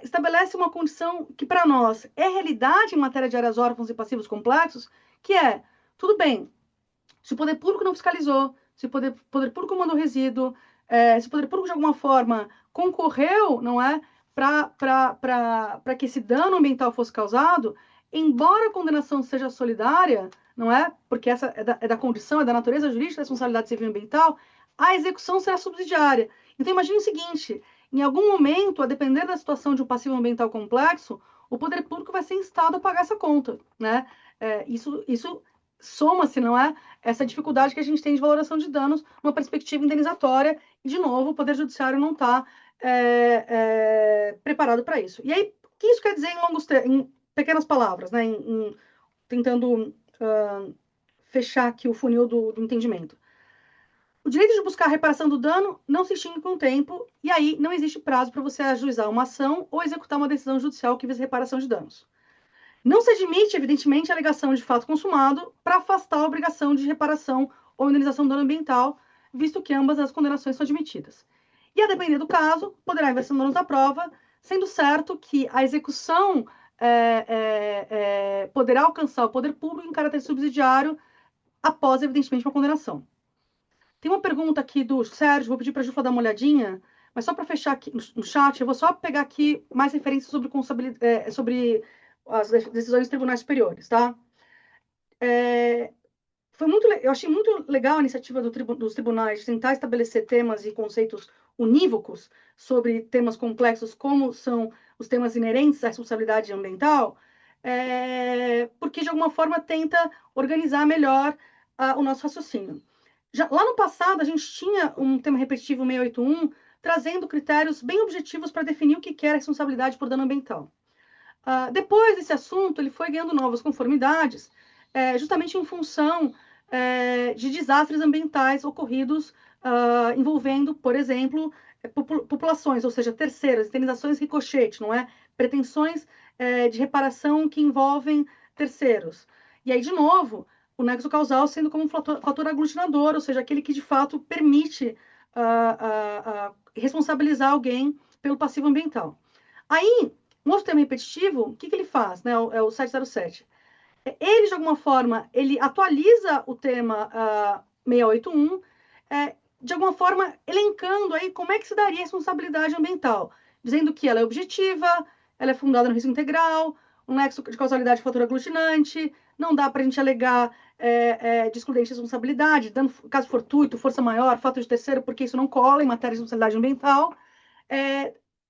estabelece uma condição que, para nós, é realidade em matéria de áreas órfãos e passivos complexos, que é, tudo bem, se o poder público não fiscalizou, se o poder público mandou resíduo, se o poder público, de alguma forma, concorreu, não é, para que esse dano ambiental fosse causado, embora a condenação seja solidária, não é, porque essa é da condição, é da natureza jurídica da responsabilidade civil e ambiental, a execução será subsidiária. Então, imagine o seguinte, em algum momento, a depender da situação de um passivo ambiental complexo, o poder público vai ser instado a pagar essa conta, né? Isso soma-se, não é? Essa dificuldade que a gente tem de valoração de danos numa perspectiva indenizatória, e, de novo, o Poder Judiciário não está preparado para isso. E aí, o que isso quer dizer em pequenas palavras, né? Tentando fechar aqui o funil do entendimento. O direito de buscar a reparação do dano não se extingue com o tempo, e aí não existe prazo para você ajuizar uma ação ou executar uma decisão judicial que visa reparação de danos. Não se admite, evidentemente, a alegação de fato consumado para afastar a obrigação de reparação ou indenização do dano ambiental, visto que ambas as condenações são admitidas. E, a depender do caso, poderá inversão de danos da prova, sendo certo que a execução poderá alcançar o poder público em caráter subsidiário após, evidentemente, uma condenação. Tem uma pergunta aqui do Sérgio, vou pedir para a Ju dar uma olhadinha, mas só para fechar aqui no chat, eu vou só pegar aqui mais referências sobre as decisões dos tribunais superiores, tá? Eu achei muito legal a iniciativa dos tribunais de tentar estabelecer temas e conceitos unívocos sobre temas complexos, como são os temas inerentes à responsabilidade ambiental, porque, de alguma forma, tenta organizar melhor o nosso raciocínio. Lá no passado, a gente tinha um tema repetitivo 681, trazendo critérios bem objetivos para definir o que é responsabilidade por dano ambiental. Depois desse assunto, ele foi ganhando novas conformidades, justamente em função de desastres ambientais ocorridos envolvendo, por exemplo, populações, ou seja, terceiras, indenizações ricochete, não é? Pretensões de reparação que envolvem terceiros. E aí, de novo, o nexo causal sendo como um fator aglutinador, ou seja, aquele que de fato permite responsabilizar alguém pelo passivo ambiental. Aí, um outro tema repetitivo, o que ele faz? Né? É o 707. Ele, de alguma forma, ele atualiza o tema 681, de alguma forma, elencando aí como é que se daria a responsabilidade ambiental, dizendo que ela é objetiva, ela é fundada no risco integral, um nexo de causalidade fator aglutinante, não dá para a gente alegar de excludente de responsabilidade, dano, caso fortuito, força maior, fato de terceiro, porque isso não cola em matéria de responsabilidade ambiental.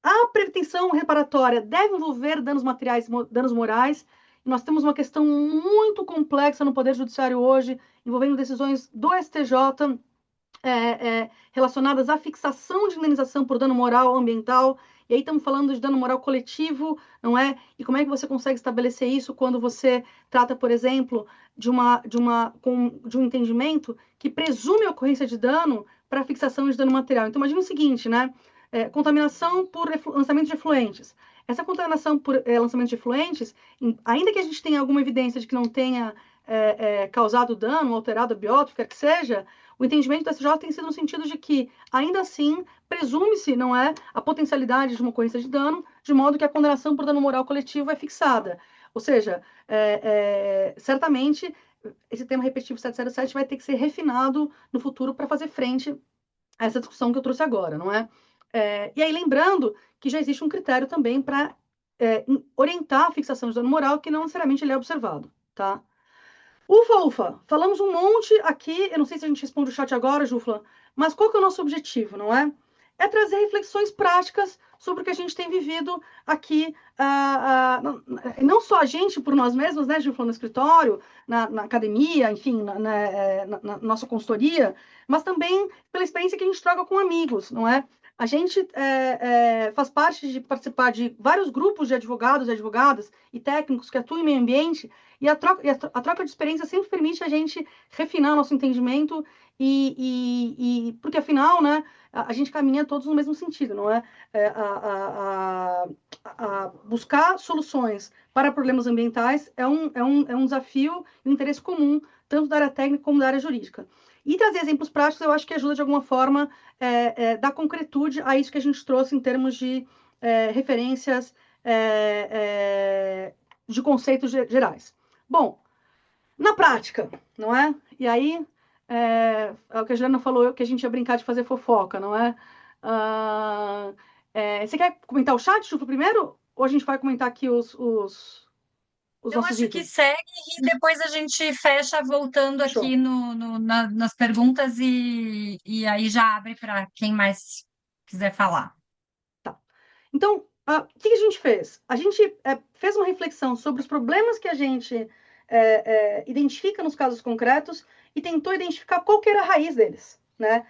A pretensão reparatória deve envolver danos materiais, danos morais. Nós temos uma questão muito complexa no Poder Judiciário hoje, envolvendo decisões do STJ relacionadas à fixação de indenização por dano moral ou ambiental. E aí estamos falando de dano moral coletivo, não é? E como é que você consegue estabelecer isso quando você trata, por exemplo, de um entendimento que presume a ocorrência de dano para a fixação de dano material? Então, imagine o seguinte, né? Contaminação por lançamento de efluentes. Essa contaminação por lançamento de efluentes, ainda que a gente tenha alguma evidência de que não tenha causado dano, alterado a biota, quer que seja, o entendimento do STJ tem sido no sentido de que, ainda assim, presume-se, não é, a potencialidade de uma ocorrência de dano, de modo que a condenação por dano moral coletivo é fixada. Ou seja, certamente, esse tema repetitivo 707 vai ter que ser refinado no futuro para fazer frente a essa discussão que eu trouxe agora, não é? E aí, lembrando que já existe um critério também para orientar a fixação de dano moral que não necessariamente ele é observado, tá? Ufa, falamos um monte aqui, eu não sei se a gente responde o chat agora, Jufla, mas qual que é o nosso objetivo, não é? É trazer reflexões práticas sobre o que a gente tem vivido aqui, não só a gente por nós mesmos, né, Jufla, no escritório, na academia, enfim, na nossa consultoria, mas também pela experiência que a gente troca com amigos, não é? A gente faz parte de participar de vários grupos de advogados e advogadas e técnicos que atuam em meio ambiente, e a troca de experiência sempre permite a gente refinar nosso entendimento porque afinal, né, a gente caminha todos no mesmo sentido, não é? A buscar soluções para problemas ambientais é um desafio e um interesse comum, tanto da área técnica como da área jurídica. E trazer exemplos práticos, eu acho que ajuda de alguma forma dar concretude a isso que a gente trouxe em termos de referências de conceitos gerais. Bom, na prática, não é? E aí, o que a Juliana falou, que a gente ia brincar de fazer fofoca, não é? Você quer comentar o chat, Chufa, primeiro? Ou a gente vai comentar aqui os Eu nossos acho que itens? segue e depois a gente fecha voltando Fechou. aqui nas perguntas e aí já abre para quem mais quiser falar. Tá. Então, o que a gente fez? A gente fez uma reflexão sobre os problemas que a gente identifica nos casos concretos e tentou identificar qual que era a raiz deles, né?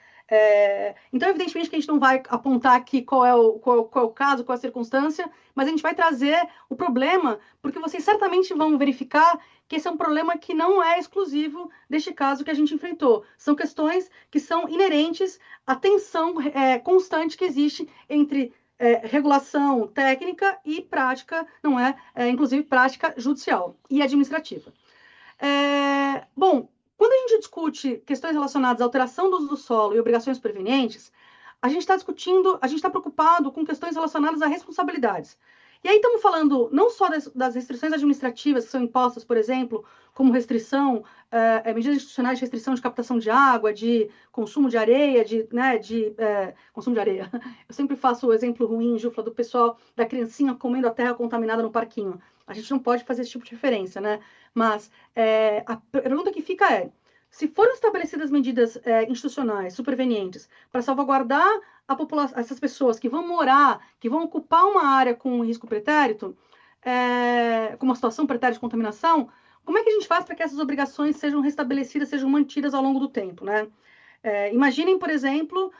Então, evidentemente que a gente não vai apontar aqui qual é o caso, qual é a circunstância, mas a gente vai trazer o problema, porque vocês certamente vão verificar que esse é um problema que não é exclusivo deste caso que a gente enfrentou. São questões que são inerentes à tensão constante que existe entre regulação técnica e prática, não é? Inclusive prática judicial e administrativa. Bom, quando a gente discute questões relacionadas à alteração do uso do solo e obrigações prevenientes, a gente está discutindo, a gente está preocupado com questões relacionadas a responsabilidades. E aí estamos falando não só das restrições administrativas que são impostas, por exemplo, como restrição, medidas institucionais de restrição de captação de água, de consumo de areia, consumo de areia. Eu sempre faço o exemplo ruim, Jufla, do pessoal, da criancinha comendo a terra contaminada no parquinho. A gente não pode fazer esse tipo de referência, né? Mas a pergunta que fica é: se foram estabelecidas medidas institucionais supervenientes para salvaguardar a população, essas pessoas que vão morar, que vão ocupar uma área com risco pretérito, com uma situação pretérita de contaminação, como é que a gente faz para que essas obrigações sejam restabelecidas, sejam mantidas ao longo do tempo, né? Imaginem, por exemplo,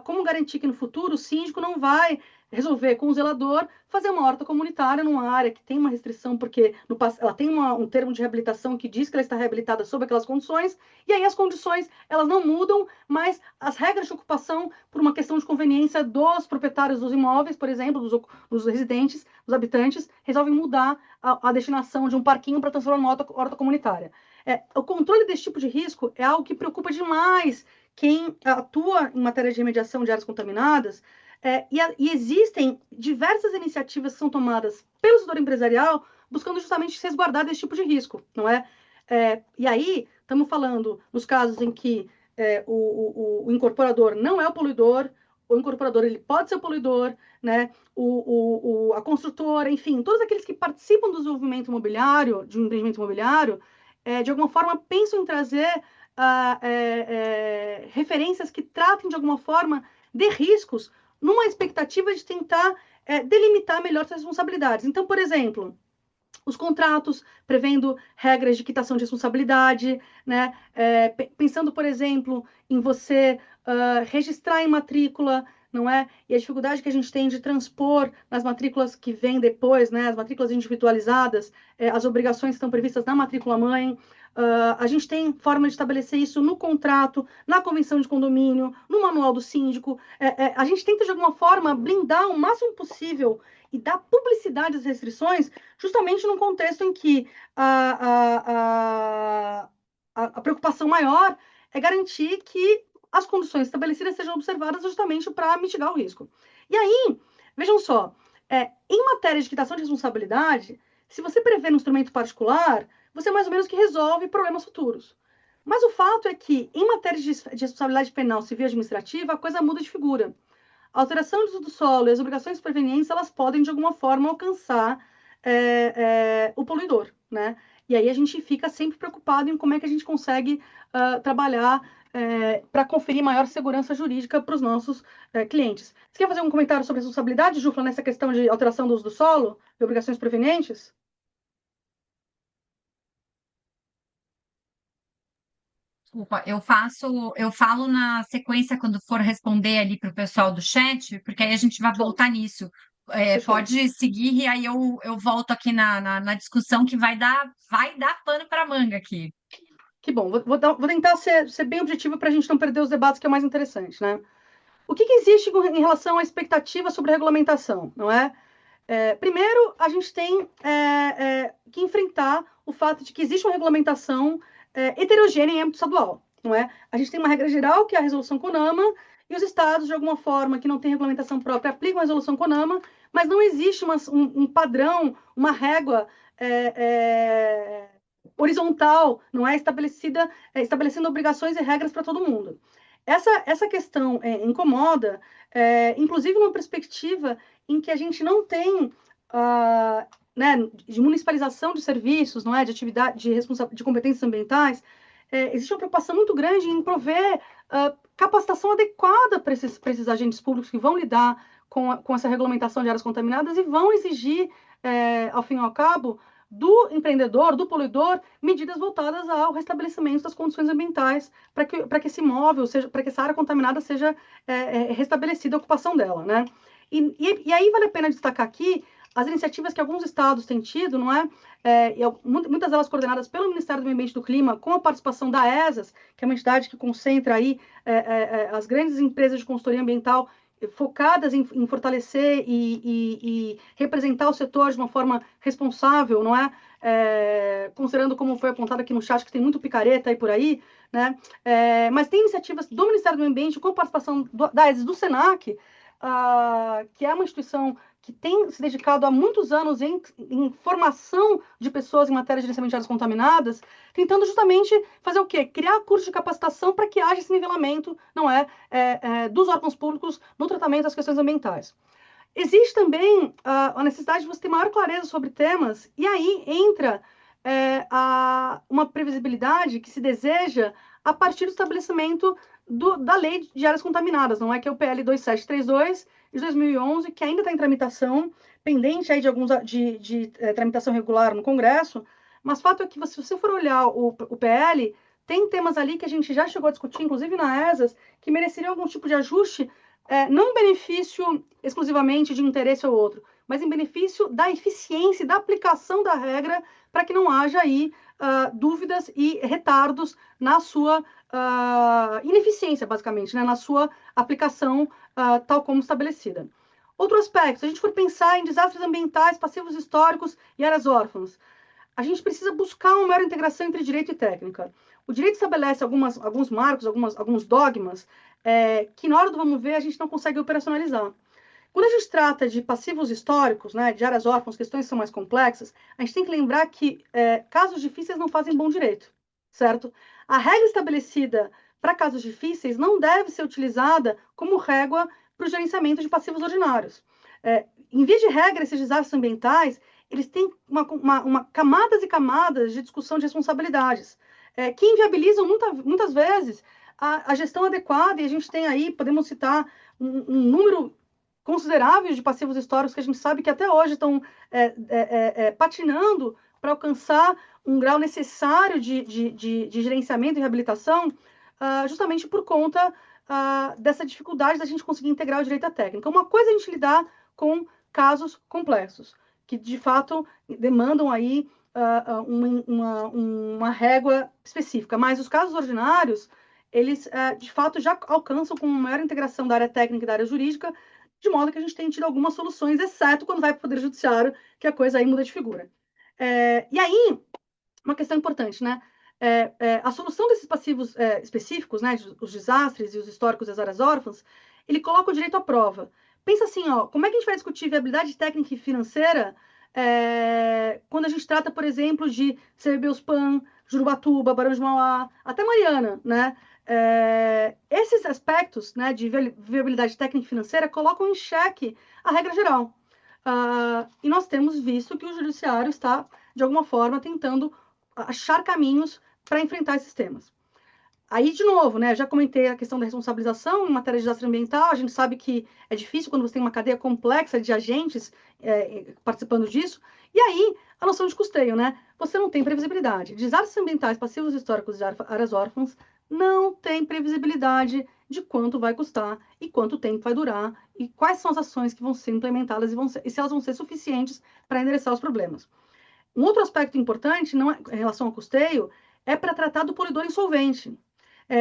como garantir que no futuro o síndico não vai resolver com o zelador fazer uma horta comunitária numa área que tem uma restrição, porque ela tem um termo de reabilitação que diz que ela está reabilitada sob aquelas condições, e aí as condições elas não mudam, mas as regras de ocupação, por uma questão de conveniência dos proprietários dos imóveis, por exemplo, dos residentes, dos habitantes, resolvem mudar a destinação de um parquinho para transformar numa horta comunitária. O controle desse tipo de risco é algo que preocupa demais quem atua em matéria de remediação de áreas contaminadas, e existem diversas iniciativas que são tomadas pelo setor empresarial buscando justamente se resguardar desse tipo de risco, não é? E aí, estamos falando nos casos em que o incorporador não é o poluidor, o incorporador ele pode ser o poluidor, né? A construtora, enfim, todos aqueles que participam do desenvolvimento imobiliário, de um empreendimento imobiliário, de alguma forma pensam em trazer referências que tratem de alguma forma de riscos, numa expectativa de tentar delimitar melhor suas responsabilidades. Então, por exemplo, os contratos prevendo regras de quitação de responsabilidade, né? Pensando, por exemplo, em você registrar em matrícula, não é? E a dificuldade que a gente tem de transpor nas matrículas que vêm depois, né? As matrículas individualizadas, as obrigações que estão previstas na matrícula mãe. A gente tem forma de estabelecer isso no contrato, na convenção de condomínio, no manual do síndico. A gente tenta, de alguma forma, blindar o máximo possível e dar publicidade às restrições, justamente num contexto em que a preocupação maior é garantir que as condições estabelecidas sejam observadas justamente para mitigar o risco. E aí, vejam só, em matéria de quitação de responsabilidade, se você prevê no instrumento particular, você mais ou menos que resolve problemas futuros. Mas o fato é que, em matéria de responsabilidade penal, civil e administrativa, a coisa muda de figura. a alteração de uso do solo e as obrigações prevenientes, elas podem, de alguma forma, alcançar o poluidor, né? E aí a gente fica sempre preocupado em como é que a gente consegue trabalhar para conferir maior segurança jurídica para os nossos clientes. Você quer fazer um comentário sobre responsabilidade, Jufla, nessa questão de alteração do uso do solo e obrigações prevenientes? Desculpa, eu falo na sequência quando for responder ali para o pessoal do chat, porque aí a gente vai Show. voltar nisso. Fechou. Pode seguir e aí eu volto aqui na discussão que vai dar pano para manga aqui. Que bom. Vou tentar ser bem objetivo para a gente não perder os debates, que é o mais interessante, né? O que existe em relação à expectativa sobre a regulamentação, não é? Primeiro, a gente tem que enfrentar o fato de que existe uma regulamentação heterogênea em âmbito estadual, não é? A gente tem uma regra geral, que é a resolução CONAMA, e os estados, de alguma forma, que não têm regulamentação própria, aplicam a resolução CONAMA, mas não existe um padrão, uma régua horizontal, não é estabelecida, estabelecendo obrigações e regras para todo mundo. Essa questão incomoda, inclusive numa perspectiva em que a gente não tem né, de municipalização de serviços, não é, de atividade, de competências ambientais, existe uma preocupação muito grande em prover capacitação adequada para esses agentes públicos que vão lidar com essa regulamentação de áreas contaminadas e vão exigir, ao fim e ao cabo, do empreendedor, do poluidor, medidas voltadas ao restabelecimento das condições ambientais para que esse imóvel, para que essa área contaminada seja restabelecida a ocupação dela, né? E aí vale a pena destacar aqui as iniciativas que alguns estados têm tido, não é? Muitas delas coordenadas pelo Ministério do Meio Ambiente e do Clima, com a participação da ESAS, que é uma entidade que concentra aí as grandes empresas de consultoria ambiental focadas em fortalecer e representar o setor de uma forma responsável, não é? Considerando como foi apontado aqui no chat, que tem muito picareta aí por aí, né? Mas tem iniciativas do Ministério do Meio Ambiente com participação da ESAS, do SENAC, que é uma instituição que tem se dedicado há muitos anos em formação de pessoas em matéria de gerenciamento de áreas contaminadas, tentando justamente fazer o quê? Criar cursos de capacitação para que haja esse nivelamento, não dos órgãos públicos no tratamento das questões ambientais. Existe também a necessidade de você ter maior clareza sobre temas, e aí entra uma previsibilidade que se deseja a partir do estabelecimento da Lei de Áreas Contaminadas, não é? Que é o PL 2732 de 2011, que ainda está em tramitação, pendente aí de tramitação regular no Congresso, mas fato é que, se você for olhar o PL, tem temas ali que a gente já chegou a discutir, inclusive na ESAS, que mereceriam algum tipo de ajuste, não em benefício exclusivamente de um interesse ou outro, mas em benefício da eficiência e da aplicação da regra, para que não haja aí dúvidas e retardos na sua ineficiência, basicamente, né, na sua aplicação tal como estabelecida. Outro aspecto, se a gente for pensar em desastres ambientais, passivos históricos e áreas órfãs, a gente precisa buscar uma maior integração entre direito e técnica. O direito estabelece alguns marcos, alguns dogmas, que na hora do vamos ver a gente não consegue operacionalizar. Quando a gente trata de passivos históricos, né, de áreas órfãs, questões que são mais complexas, a gente tem que lembrar que casos difíceis não fazem bom direito, certo? A regra estabelecida para casos difíceis não deve ser utilizada como régua para o gerenciamento de passivos ordinários. Em via de regra, esses desastres ambientais, eles têm camadas e camadas de discussão de responsabilidades, que inviabilizam muitas vezes a gestão adequada, e a gente tem aí, podemos citar um número consideráveis de passivos históricos que a gente sabe que até hoje estão patinando para alcançar um grau necessário de gerenciamento e reabilitação, justamente por conta dessa dificuldade da gente conseguir integrar o direito à técnica. Uma coisa é a gente lidar com casos complexos, que de fato demandam aí uma régua específica, mas os casos ordinários, eles de fato já alcançam com uma maior integração da área técnica e da área jurídica, de modo que a gente tem tido algumas soluções, exceto quando vai para o Poder Judiciário, que a coisa aí muda de figura. E aí, uma questão importante, né? A solução desses passivos específicos, né, os desastres e os históricos das áreas órfãs, ele coloca o direito à prova. Pensa assim, ó, como é que a gente vai discutir viabilidade técnica e financeira quando a gente trata, por exemplo, de CBB-USPAN, Jurubatuba, Barão de Mauá, até Mariana, né? esses aspectos, né, de viabilidade técnica e financeira colocam em xeque a regra geral. E nós temos visto que o judiciário está, de alguma forma, tentando achar caminhos para enfrentar esses temas. Aí, de novo, né, já comentei a questão da responsabilização em matéria de desastre ambiental. A gente sabe que é difícil quando você tem uma cadeia complexa de agentes participando disso. E aí, a noção de custeio, né? Você não tem previsibilidade. Desastres ambientais passivos históricos de áreas órfãs não tem previsibilidade de quanto vai custar e quanto tempo vai durar e quais são as ações que vão ser implementadas e se elas vão ser suficientes para endereçar os problemas. Um outro aspecto importante não é, em relação ao custeio é para tratar do poluidor insolvente.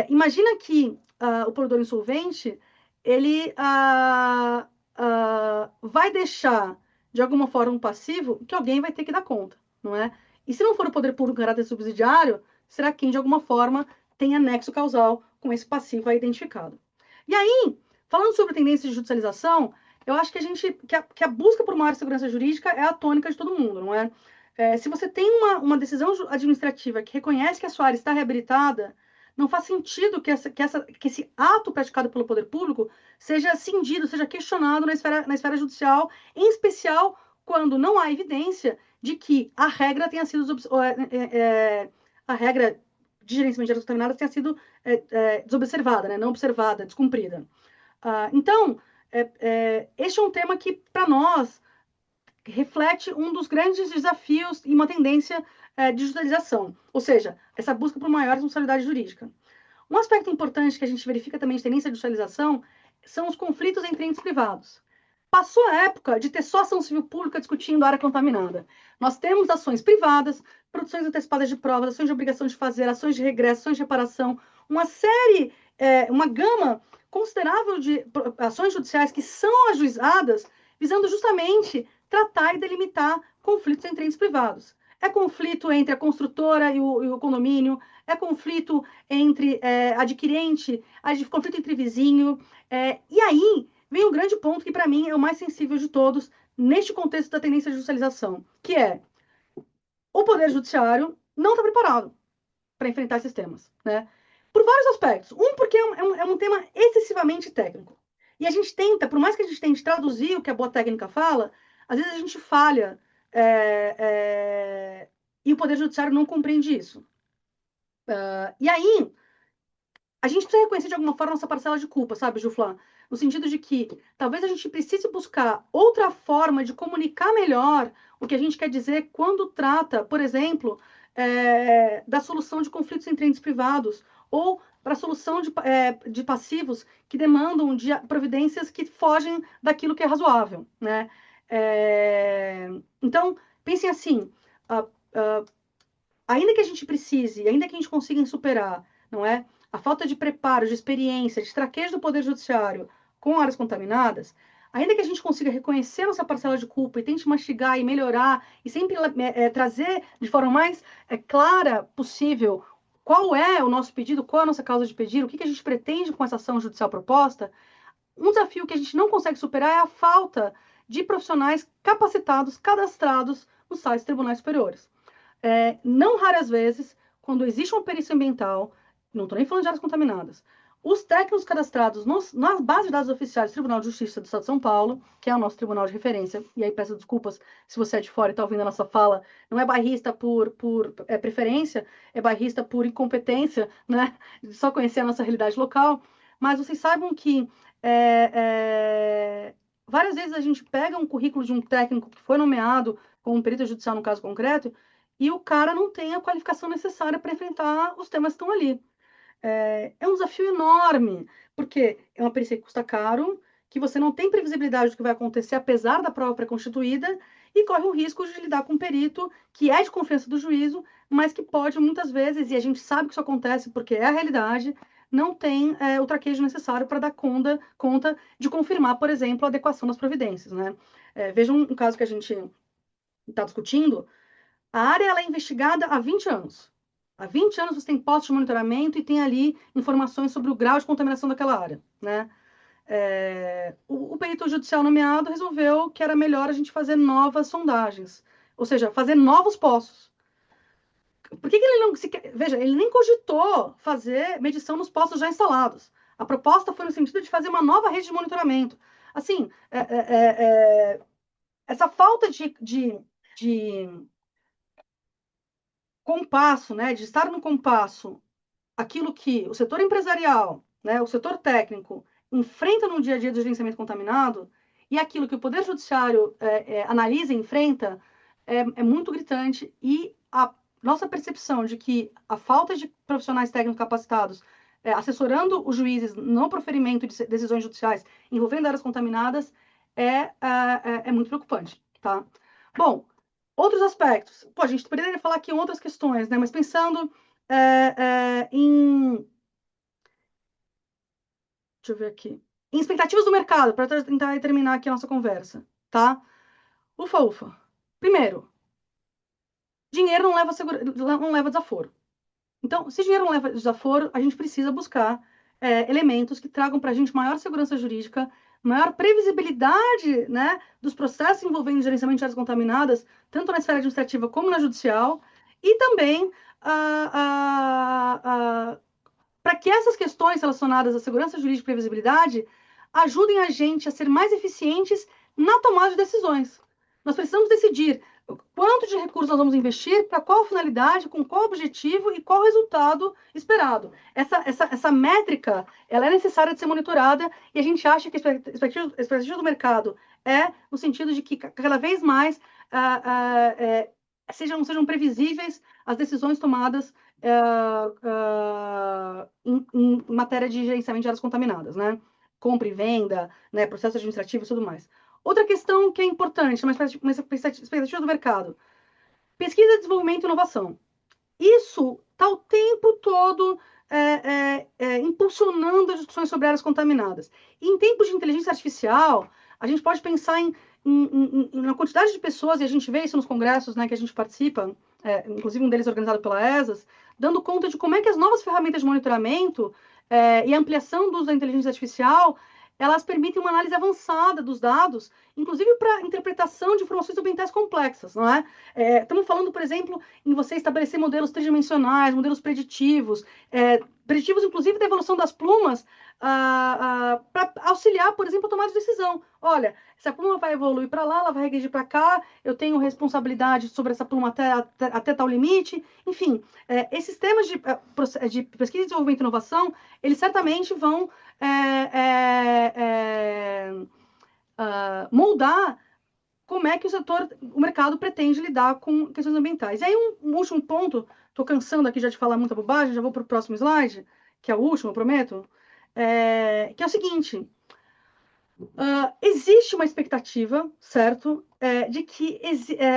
Imagina que o poluidor insolvente ele vai deixar, de alguma forma, um passivo que alguém vai ter que dar conta, não é? E se não for o poder público em caráter subsidiário, será quem, de alguma forma, tem anexo causal com esse passivo aí identificado. E aí, falando sobre tendência de judicialização, eu acho que a busca por maior segurança jurídica é a tônica de todo mundo, não é? Se você tem uma decisão administrativa que reconhece que a sua área está reabilitada, não faz sentido que esse ato praticado pelo poder público seja cindido, seja questionado na esfera judicial, em especial quando não há evidência de que a regra tenha sido a regra de gerenciamento de áreas contaminadas tenha sido desobservada, né? Não observada, descumprida. Então, este é um tema que, para nós, reflete um dos grandes desafios e uma tendência de judicialização, ou seja, essa busca por maior responsabilidade jurídica. Um aspecto importante que a gente verifica também de tendência de judicialização são os conflitos entre entes privados. Passou a época de ter só ação civil pública discutindo área contaminada. Nós temos ações privadas, produções antecipadas de provas, ações de obrigação de fazer, ações de regresso, ações de reparação, uma série, uma gama considerável de ações judiciais que são ajuizadas visando justamente tratar e delimitar conflitos entre entes privados. É conflito entre a construtora e o condomínio, é conflito entre adquirente, conflito entre vizinho. E aí vem o grande ponto que, para mim, é o mais sensível de todos neste contexto da tendência de judicialização, que é o Poder Judiciário não está preparado para enfrentar esses temas, né? Por vários aspectos. Porque é um tema excessivamente técnico. E a gente tenta, por mais que a gente tente traduzir o que a boa técnica fala, às vezes a gente falha e o Poder Judiciário não compreende isso. E aí, a gente precisa reconhecer de alguma forma nossa parcela de culpa, sabe, Juflan? No sentido de que talvez a gente precise buscar outra forma de comunicar melhor o que a gente quer dizer quando trata, por exemplo, da solução de conflitos entre entes privados ou para a solução de passivos que demandam de providências que fogem daquilo que é razoável, né? Então, pensem assim, ainda que a gente precise, ainda que a gente consiga superar, não é? A falta de preparo, de experiência, de traquejo do Poder Judiciário com áreas contaminadas, ainda que a gente consiga reconhecer nossa parcela de culpa e tente mastigar e melhorar e sempre trazer de forma mais clara possível qual é o nosso pedido, qual é a nossa causa de pedido, o que a gente pretende com essa ação judicial proposta, um desafio que a gente não consegue superar é a falta de profissionais capacitados, cadastrados nos sites tribunais superiores. Não raras vezes, quando existe uma perícia ambiental, não estou nem falando de áreas contaminadas, os técnicos cadastrados nas bases de dados oficiais do Tribunal de Justiça do Estado de São Paulo, que é o nosso tribunal de referência, e aí peço desculpas se você é de fora e está ouvindo a nossa fala, não é bairrista por preferência, é bairrista por incompetência, né? Só conhecer a nossa realidade local, mas vocês saibam que várias vezes a gente pega um currículo de um técnico que foi nomeado como perito judicial no caso concreto, e o cara não tem a qualificação necessária para enfrentar os temas que estão ali. É um desafio enorme, porque é uma perícia que custa caro, que você não tem previsibilidade do que vai acontecer, apesar da prova pré-constituída, e corre o risco de lidar com um perito que é de confiança do juízo, mas que pode, muitas vezes, e a gente sabe que isso acontece porque é a realidade, não tem o traquejo necessário para dar conta de confirmar, por exemplo, a adequação das providências, né? Veja um caso que a gente está discutindo. A área ela é investigada há 20 anos. Há 20 anos você tem postos de monitoramento e tem ali informações sobre o grau de contaminação daquela área, né? O perito judicial nomeado resolveu que era melhor a gente fazer novas sondagens, ou seja, fazer novos poços. Por que ele não veja, ele nem cogitou fazer medição nos postos já instalados. A proposta foi no sentido de fazer uma nova rede de monitoramento. Assim, essa falta de compasso, né, de estar no compasso, aquilo que o setor empresarial, né, o setor técnico enfrenta no dia a dia do gerenciamento contaminado e aquilo que o Poder Judiciário analisa e enfrenta é muito gritante e a nossa percepção de que a falta de profissionais técnicos capacitados assessorando os juízes no proferimento de decisões judiciais envolvendo áreas contaminadas é muito preocupante, tá? Bom, outros aspectos. Pô, a gente poderia falar aqui em outras questões, né? Mas pensando em. Deixa eu ver aqui. Em expectativas do mercado, para tentar terminar aqui a nossa conversa, tá? Ufa, ufa. Primeiro, dinheiro não leva desaforo. Então, se dinheiro não leva desaforo, a gente precisa buscar elementos que tragam para a gente maior segurança jurídica, maior previsibilidade, né, dos processos envolvendo gerenciamento de áreas contaminadas, tanto na esfera administrativa como na judicial, e também para que essas questões relacionadas à segurança jurídica e previsibilidade ajudem a gente a ser mais eficientes na tomada de decisões. Nós precisamos decidir quanto de recursos nós vamos investir, para qual finalidade, com qual objetivo e qual resultado esperado. Essa métrica ela é necessária de ser monitorada e a gente acha que a expectativa do mercado é no sentido de que cada vez mais sejam previsíveis as decisões tomadas em matéria de gerenciamento de áreas contaminadas, né? Compra e venda, né? Processo administrativo e tudo mais. Outra questão que é importante, uma expectativa do mercado: pesquisa, desenvolvimento e inovação. Isso está o tempo todo impulsionando as discussões sobre áreas contaminadas. E em tempos de inteligência artificial, a gente pode pensar em uma quantidade de pessoas, e a gente vê isso nos congressos, né, que a gente participa, inclusive um deles organizado pela ESAS, dando conta de como é que as novas ferramentas de monitoramento e ampliação do uso da inteligência artificial elas permitem uma análise avançada dos dados, inclusive para interpretação de informações ambientais complexas, não é? Estamos falando, por exemplo, em você estabelecer modelos tridimensionais, modelos preditivos, preditivos, inclusive, da evolução das plumas, para auxiliar, por exemplo, a tomada de decisão. Olha, essa pluma vai evoluir para lá, ela vai regredir para cá, eu tenho responsabilidade sobre essa pluma até tal limite. Enfim, esses temas de pesquisa, desenvolvimento e inovação, eles certamente vão moldar como é que o mercado pretende lidar com questões ambientais. E aí, um último ponto, estou cansando aqui já de falar muita bobagem, já vou para o próximo slide, que é o último, eu prometo, que é o seguinte: existe uma expectativa, certo, de que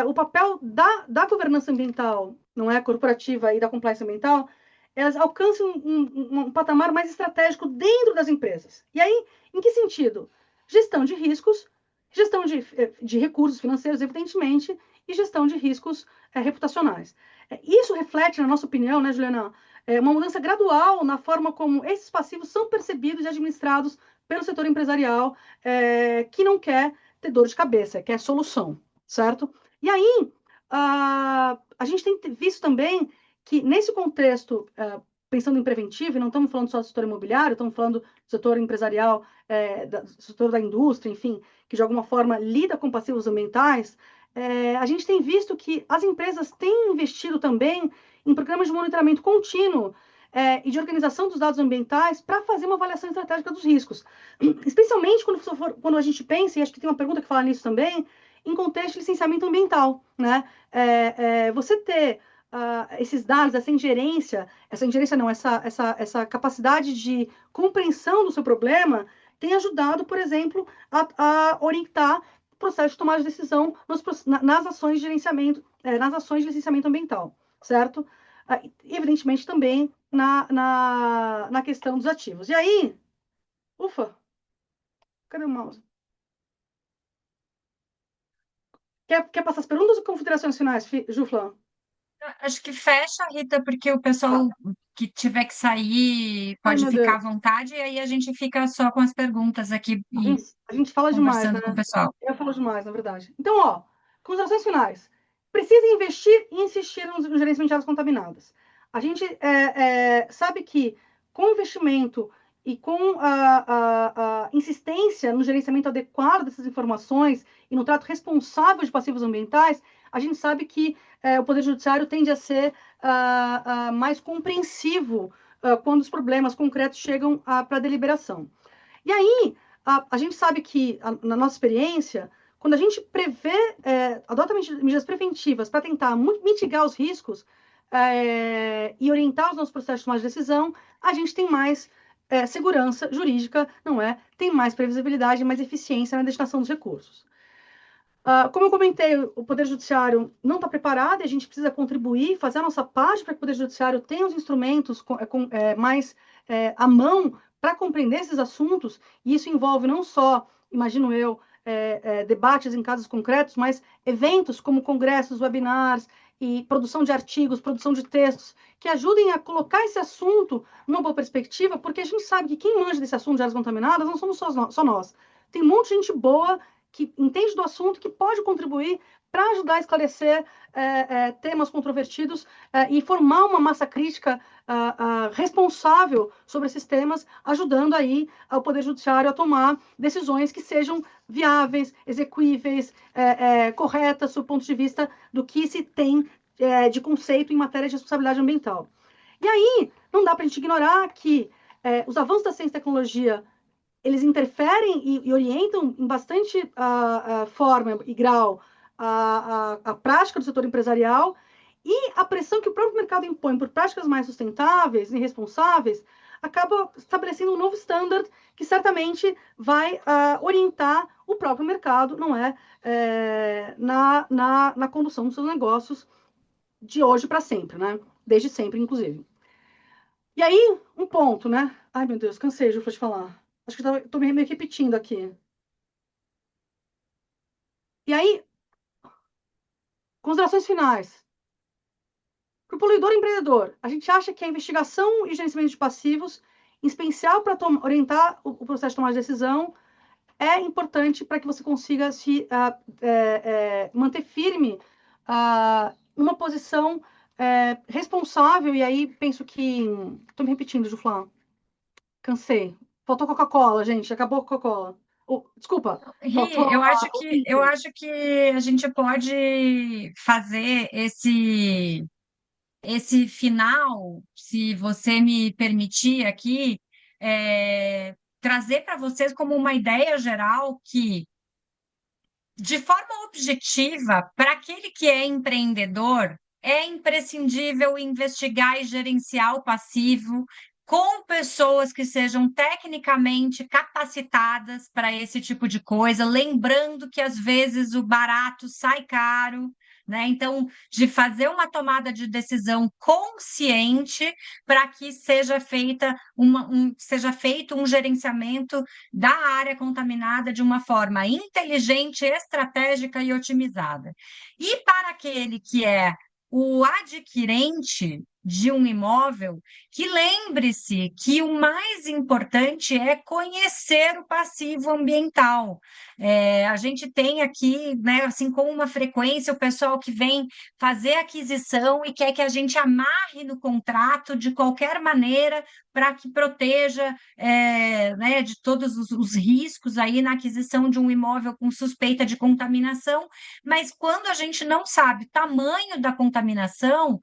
o papel da governança ambiental, não é, corporativa e da compliance ambiental, elas alcancem um patamar mais estratégico dentro das empresas. E aí, em que sentido? Gestão de riscos, gestão de recursos financeiros, evidentemente, e gestão de riscos reputacionais. Isso reflete, na nossa opinião, né, Juliana, uma mudança gradual na forma como esses passivos são percebidos e administrados pelo setor empresarial, que não quer ter dor de cabeça, quer solução, certo? E aí, a gente tem visto também que, nesse contexto, pensando em preventivo, e não estamos falando só do setor imobiliário, estamos falando do setor empresarial, do setor da indústria, enfim, que de alguma forma lida com passivos ambientais, a gente tem visto que as empresas têm investido também em programas de monitoramento contínuo e de organização dos dados ambientais para fazer uma avaliação estratégica dos riscos. Especialmente quando a gente pensa, e acho que tem uma pergunta que fala nisso também, em contexto de licenciamento ambiental, né? Você ter esses dados, essa ingerência não, essa capacidade de compreensão do seu problema tem ajudado, por exemplo, a orientar o processo de tomada de decisão nas ações de gerenciamento, nas ações de licenciamento ambiental, certo? Evidentemente também na questão dos ativos. E aí, ufa, cadê o mouse? Quer passar as perguntas ou considerações finais, Juflan? Acho que fecha, Rita, porque o pessoal Tá. que tiver que sair Ai, pode meu ficar à Deus. vontade, e aí a gente fica só com as perguntas aqui e A gente fala demais, né? conversando com o pessoal. Eu falo demais, na verdade. Então, ó, considerações finais. Precisa investir e insistir no gerenciamento de áreas contaminadas. A gente sabe que com investimento e com a insistência no gerenciamento adequado dessas informações e no trato responsável de passivos ambientais, a gente sabe que o Poder Judiciário tende a ser mais compreensivo quando os problemas concretos chegam para a deliberação. E aí, a gente sabe que, na nossa experiência, quando a gente adota medidas preventivas para tentar mitigar os riscos e orientar os nossos processos de tomada de decisão, a gente tem mais segurança jurídica, não é? Tem mais previsibilidade, mais eficiência na destinação dos recursos. Como eu comentei, o Poder Judiciário não está preparado e a gente precisa contribuir, fazer a nossa parte para que o Poder Judiciário tenha os instrumentos mais à mão para compreender esses assuntos, e isso envolve não só, imagino eu, debates em casos concretos, mas eventos como congressos, webinars e produção de artigos, produção de textos, que ajudem a colocar esse assunto numa boa perspectiva, porque a gente sabe que quem manja desse assunto de áreas contaminadas não somos só nós. Tem um monte de gente boa que entende do assunto, que pode contribuir para ajudar a esclarecer temas controvertidos e formar uma massa crítica responsável sobre esses temas, ajudando aí o Poder Judiciário a tomar decisões que sejam viáveis, execuíveis, corretas do ponto de vista do que se tem de conceito em matéria de responsabilidade ambiental. E aí, não dá para a gente ignorar que os avanços da ciência e tecnologia eles interferem e orientam em bastante forma e grau a prática do setor empresarial e a pressão que o próprio mercado impõe por práticas mais sustentáveis e responsáveis acaba estabelecendo um novo standard que certamente vai orientar o próprio mercado, não é, na condução dos seus negócios de hoje para sempre, né? Desde sempre, inclusive. E aí, um ponto, né? Ai, meu Deus, cansei de falar. Acho que estou me repetindo aqui. E aí, considerações finais. Para o poluidor empreendedor, a gente acha que a investigação e gerenciamento de passivos, em especial para orientar o processo de tomada de decisão, é importante para que você consiga se manter firme numa posição responsável. E aí, penso que... Estou me repetindo, Juflá. Cansei. Faltou Coca-Cola, gente. Acabou a Coca-Cola. Desculpa. Faltou Ri, eu acho que a gente pode fazer esse final, se você me permitir aqui, trazer para vocês como uma ideia geral que, de forma objetiva, para aquele que é empreendedor, é imprescindível investigar e gerenciar o passivo com pessoas que sejam tecnicamente capacitadas para esse tipo de coisa, lembrando que às vezes o barato sai caro, né? Então, de fazer uma tomada de decisão consciente para que seja feito um gerenciamento da área contaminada de uma forma inteligente, estratégica e otimizada. E para aquele que é o adquirente de um imóvel, que lembre-se que o mais importante é conhecer o passivo ambiental. A gente tem aqui, né, assim, com uma frequência, o pessoal que vem fazer aquisição e quer que a gente amarre no contrato de qualquer maneira para que proteja né, de todos os riscos aí na aquisição de um imóvel com suspeita de contaminação, mas quando a gente não sabe o tamanho da contaminação,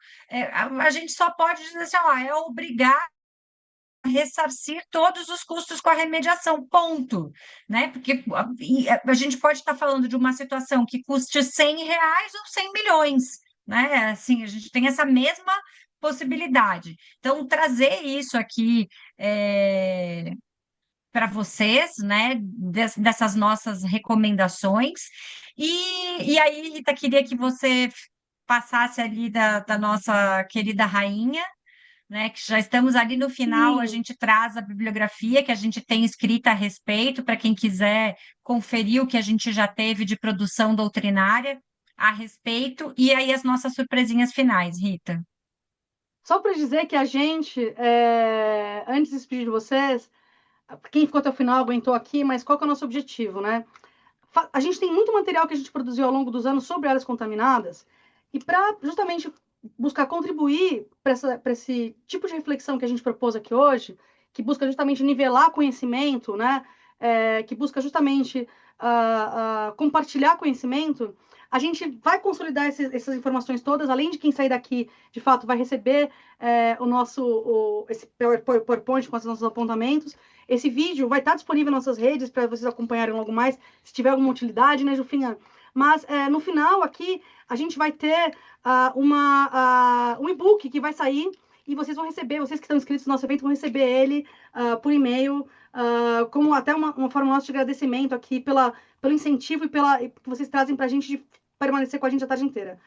a gente só pode dizer assim, ó, é obrigar a ressarcir todos os custos com a remediação, ponto, né? Porque a gente pode estar falando de uma situação que custe R$ 100 ou 100 milhões, né? Assim, a gente tem essa mesma possibilidade. Então, trazer isso aqui para vocês, né, dessas nossas recomendações. E aí, Rita, queria que você passasse ali da nossa querida rainha, né, que já estamos ali no final, a Sim. gente traz a bibliografia que a gente tem escrita a respeito, para quem quiser conferir o que a gente já teve de produção doutrinária a respeito, e aí as nossas surpresinhas finais, Rita. Só para dizer que a gente, antes de despedir de vocês, quem ficou até o final aguentou aqui, mas qual que é o nosso objetivo, né? A gente tem muito material que a gente produziu ao longo dos anos sobre áreas contaminadas, e para justamente buscar contribuir para esse tipo de reflexão que a gente propôs aqui hoje, que busca justamente nivelar conhecimento, né? Que busca justamente compartilhar conhecimento, a gente vai consolidar essas informações todas, além de quem sair daqui, de fato, vai receber esse PowerPoint com os nossos apontamentos. Esse vídeo vai estar disponível nas nossas redes para vocês acompanharem logo mais, se tiver alguma utilidade, né, Jufinha? Mas no final aqui a gente vai ter um e-book que vai sair e vocês vão receber, vocês que estão inscritos no nosso evento vão receber ele por e-mail, como até uma forma nossa de agradecimento aqui pelo incentivo e que vocês trazem para a gente de permanecer com a gente a tarde inteira.